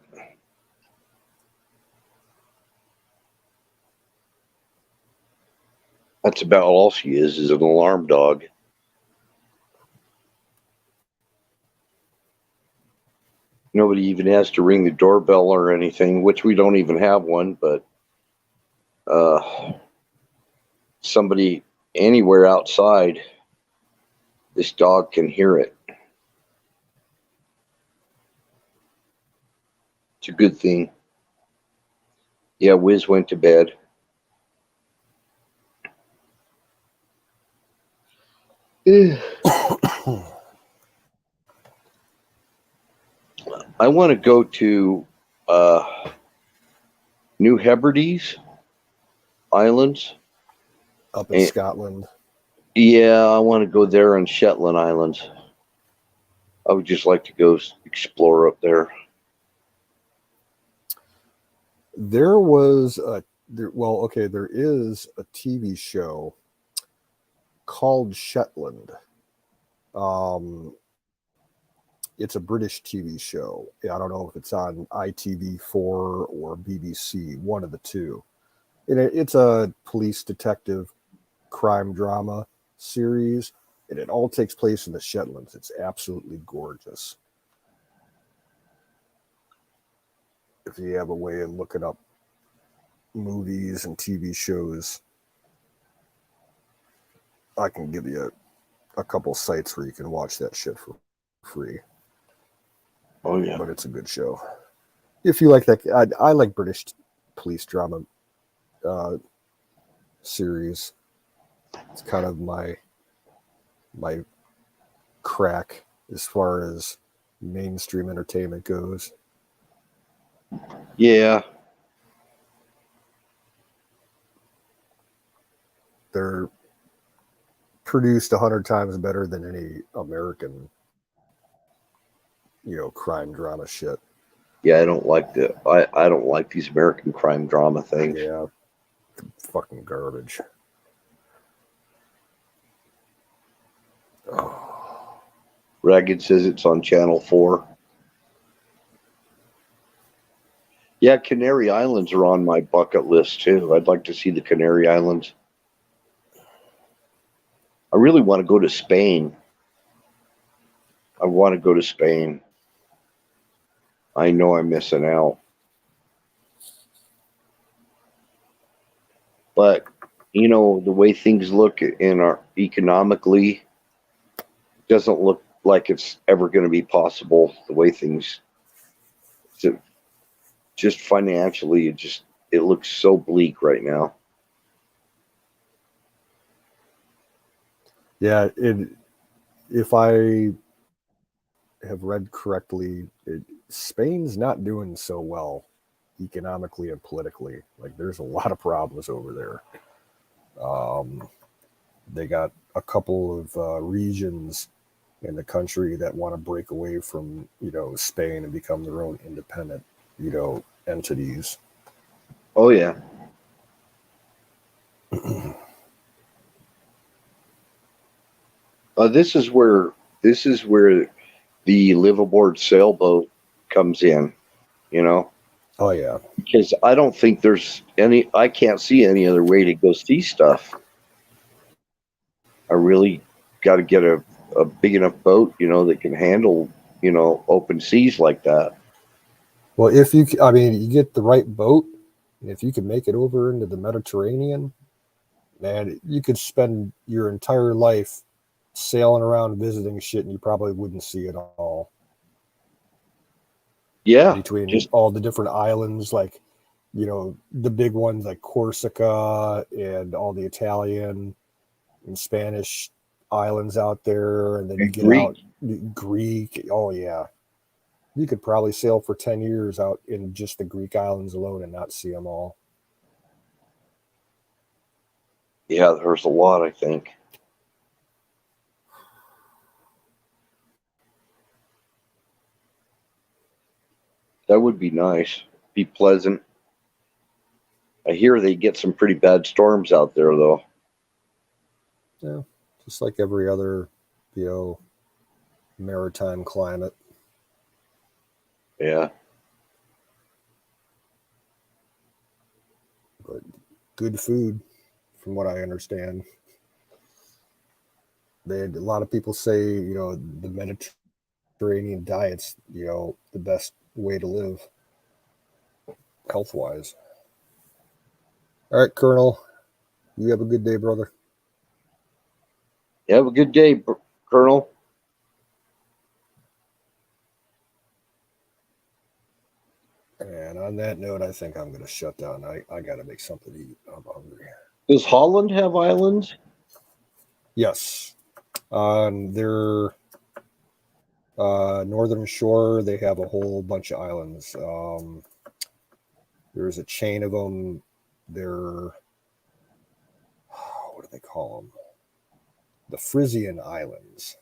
That's about all she is an alarm dog. Nobody even has to ring the doorbell or anything, which we don't even have one, but somebody anywhere outside, this dog can hear it. It's a good thing. Yeah, Wiz went to bed. I want to go to New Hebrides Islands. Up in Scotland. Yeah, I want to go there on Shetland Islands. I would just like to go explore up there. There is a TV show called Shetland. It's a British TV show. I don't know if it's on ITV4 or BBC, one of the two. It's a police detective crime drama series, and it all takes place in the Shetlands. It's absolutely gorgeous. If you have a way of looking up movies and TV shows, I can give you a couple sites where you can watch that shit for free. Oh yeah, but it's a good show. If you like that, I like British police drama series. It's kind of my crack as far as mainstream entertainment goes. Yeah. They're produced 100 times better than any American, crime drama shit. Yeah, I don't like I don't like these American crime drama things. Yeah, fucking garbage. Oh. Ragged says it's on Channel 4. Yeah, Canary Islands are on my bucket list too. I'd like to see the Canary Islands. I really want to go to Spain. I want to go to Spain. I know I'm missing out. But, the way things look in our economically doesn't look like it's ever going to be possible. The way things, just financially, it looks so bleak right now. Yeah, if I have read correctly, Spain's not doing so well economically and politically. Like, there's a lot of problems over there. They got a couple of regions in the country that want to break away from, Spain and become their own independent, entities. Oh yeah. This is where the live aboard sailboat comes in, Oh yeah. because I don't think I can't see any other way to go see stuff. I really got to get a big enough boat, that can handle, open seas like that. Well, you get the right boat, and if you can make it over into the Mediterranean, man, you could spend your entire life sailing around visiting shit, and you probably wouldn't see it all. Yeah, Between just all the different islands, like, the big ones like Corsica and all the Italian and Spanish islands out there, and then you get Greek. out Greek. Oh yeah, you could probably sail for 10 years out in just the Greek islands alone and not see them all. Yeah, there's a lot, I think. That would be nice. Be pleasant. I hear they get some pretty bad storms out there, though. Yeah, just like every other, maritime climate. Yeah. But good food, from what I understand. A lot of people say, the Mediterranean diet's, the best way to live health wise. All right, Colonel, you have a good day, brother. Have a good day, Colonel. And on that note, I think I'm going to shut down. I got to make something to eat. I'm hungry. Does Holland have islands? Yes. On their northern shore, they have a whole bunch of islands. There's a chain of them. They're, what do they call them? The Frisian Islands.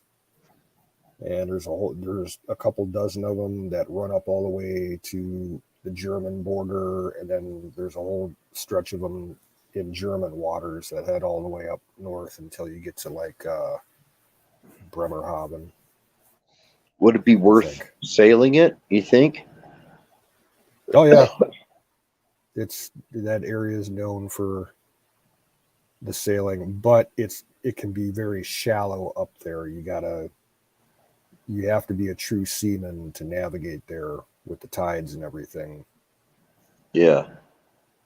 And there's a couple dozen of them that run up all the way to the German border, and then there's a whole stretch of them in German waters that head all the way up north until you get to like Bremerhaven. Would it be worth sailing it, you think? Oh yeah. That area is known for the sailing, but it can be very shallow up there. You have to be a true seaman to navigate there with the tides and everything. Yeah.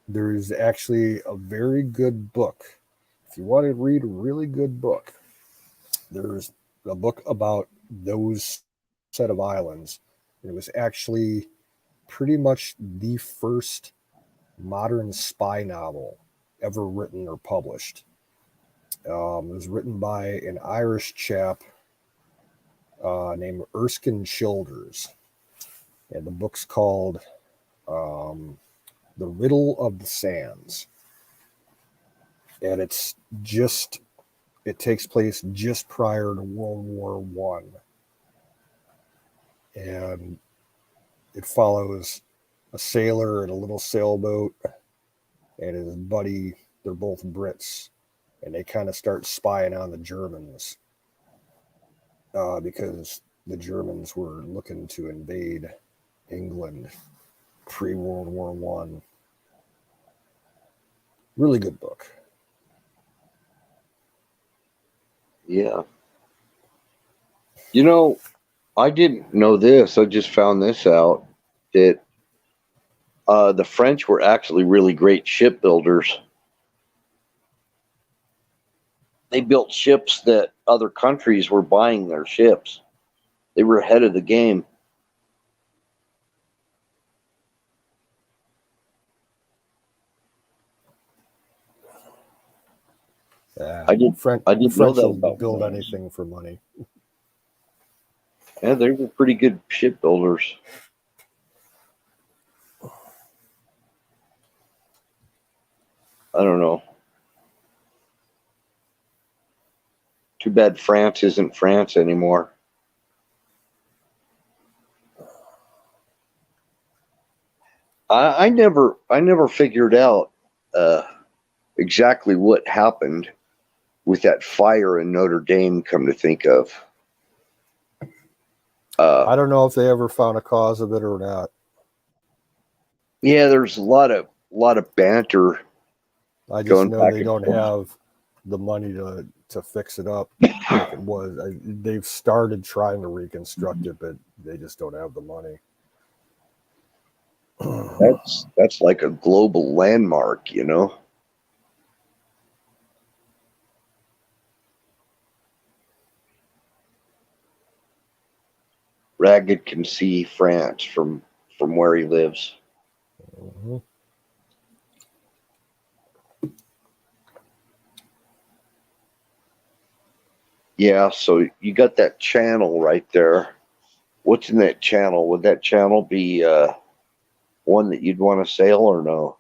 There's actually a very good book. If you want to read a really good book, there's a book about those set of islands. It was actually pretty much the first modern spy novel ever written or published. It was written by an Irish chap named Erskine Childers. And the book's called The Riddle of the Sands. And it takes place just prior to World War One. And it follows a sailor in a little sailboat and his buddy. They're both Brits, and they kind of start spying on the Germans because the Germans were looking to invade England pre-World War One. Really good book. Yeah. I didn't know this. I just found this out, that the French were actually really great shipbuilders. They built ships that other countries were buying their ships. They were ahead of the game. I didn't The know French that will about build France. anything for money. Yeah, they were pretty good shipbuilders. I don't know. Too bad France isn't France anymore. I never figured out exactly what happened with that fire in Notre Dame. Come to think of, I don't know if they ever found a cause of it or not. yeah, there's a lot of banter. I just Going know back they and don't forth. have the money to fix it up like it was. They've started trying to reconstruct it, but they just don't have the money. That's like a global landmark, you know. Ragged can see France from where he lives. Mhm. Yeah, so you got that channel right there. What's in that channel? Would that channel be one that you'd want to sail or no?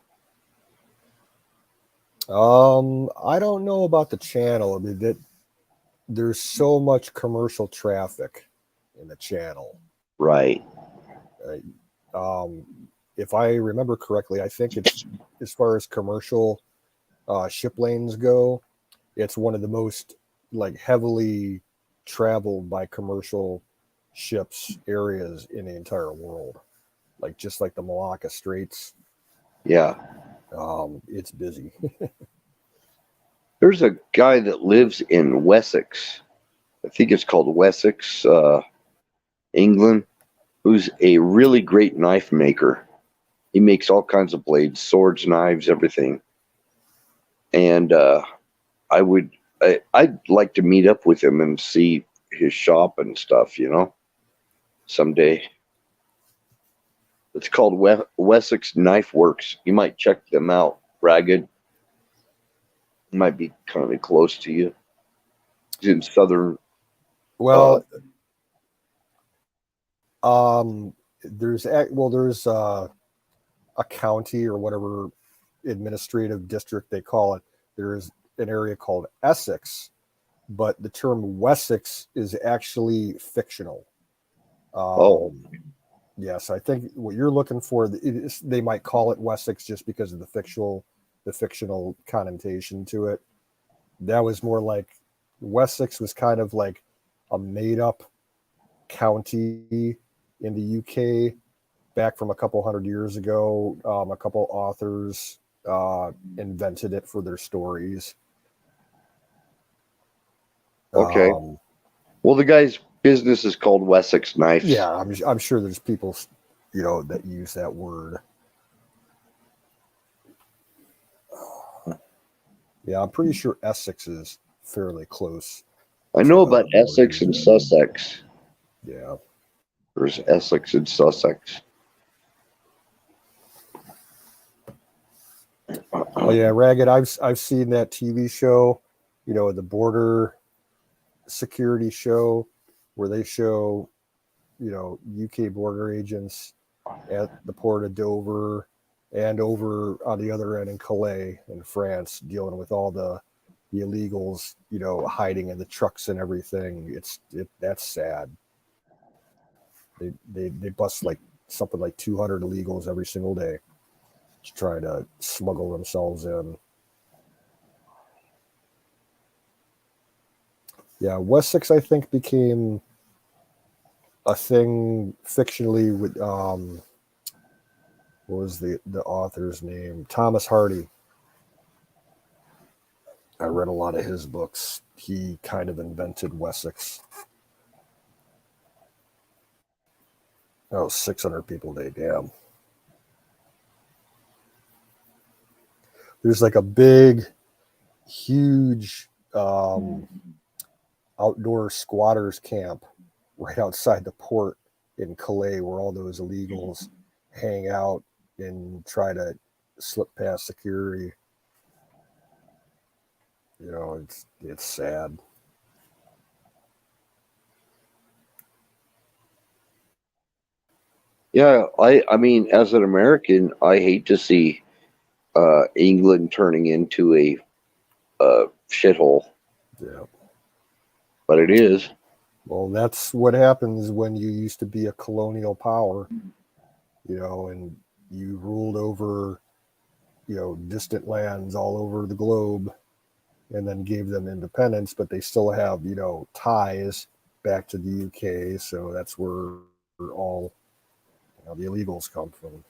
I don't know about the channel. I mean, there's so much commercial traffic in the channel. Right. Um, if I remember correctly, I think it's, as far as commercial ship lanes go, it's one of the most like heavily traveled by commercial ships areas in the entire world. Like just like the Malacca Straits, Yeah. it's busy. There's a guy that lives in Wessex. I think it's called Wessex, England, who's a really great knife maker. He makes all kinds of blades, swords, knives, everything. And I would, I'd like to meet up with him and see his shop and stuff, you know, someday. It's called Wessex Knife Works. You might check them out. Ragged might be kind of close to you. It's in southern. Well, there's a county or whatever administrative district they call it. There's an area called Essex, but the term Wessex is actually fictional. Oh, Yes, I think what you're looking for, they might call it Wessex just because of the fictional connotation to it. That was more like Wessex was kind of like a made up county in the UK back from a couple hundred years ago. A couple authors invented it for their stories. okay. Well, the guy's business is called Wessex Knives. Yeah, I'm sure there's people, that use that word. Yeah, I'm pretty sure Essex is fairly close I know to about where Essex he's and at. Sussex. Yeah. There's Essex and Sussex. Oh yeah, Ragged. I've seen that TV show, the border security show, where they show, UK border agents at the port of Dover and over on the other end in Calais in France, dealing with all the illegals, hiding in the trucks and everything. That's sad. They bust like something like 200 illegals every single day, trying to smuggle themselves in. Yeah, Wessex, I think, became a thing fictionally with what was the author's name? Thomas Hardy. I read a lot of his books. He kind of invented Wessex. Oh, 600 people a day, damn. There's like a big, huge outdoor squatters camp right outside the port in Calais where all those illegals hang out and try to slip past security. It's sad. Yeah, I mean, as an American, I hate to see England turning into a shithole, Yeah. but it is. Well, that's what happens when you used to be a colonial power, and you ruled over, distant lands all over the globe and then gave them independence, but they still have, ties back to the UK. So that's where all the illegals come from.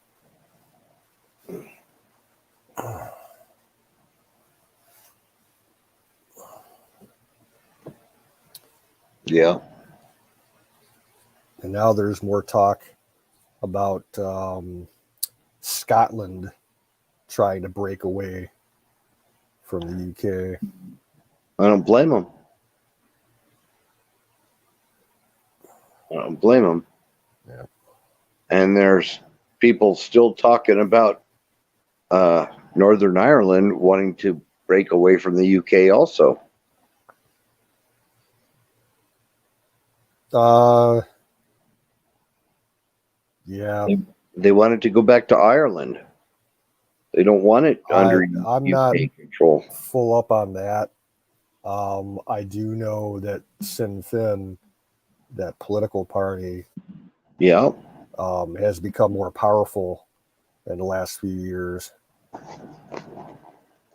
Yeah. And now there's more talk about Scotland trying to break away from the UK. I don't blame them. Yeah. And there's people still talking about Northern Ireland wanting to break away from the UK also. Yeah. They wanted to go back to Ireland. They don't want it under I'm UK not control. full up on that. I do know that Sinn Féin, that political party, Yeah. has become more powerful in the last few years.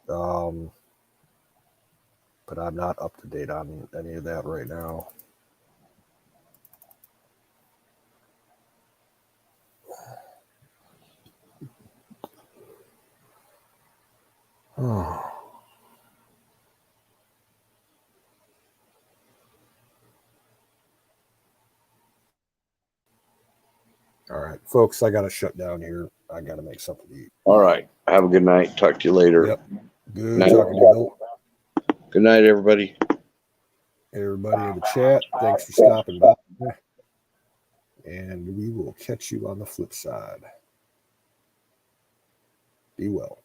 But I'm not up to date on any of that right now. Oh. All right, folks, I got to shut down here. I got to make something to eat. All right. Have a good night. Talk to you later. Yep. Good Night. talking to you, Bill. Good night, everybody. Everybody in the chat, thanks for stopping by. And we will catch you on the flip side. Be well.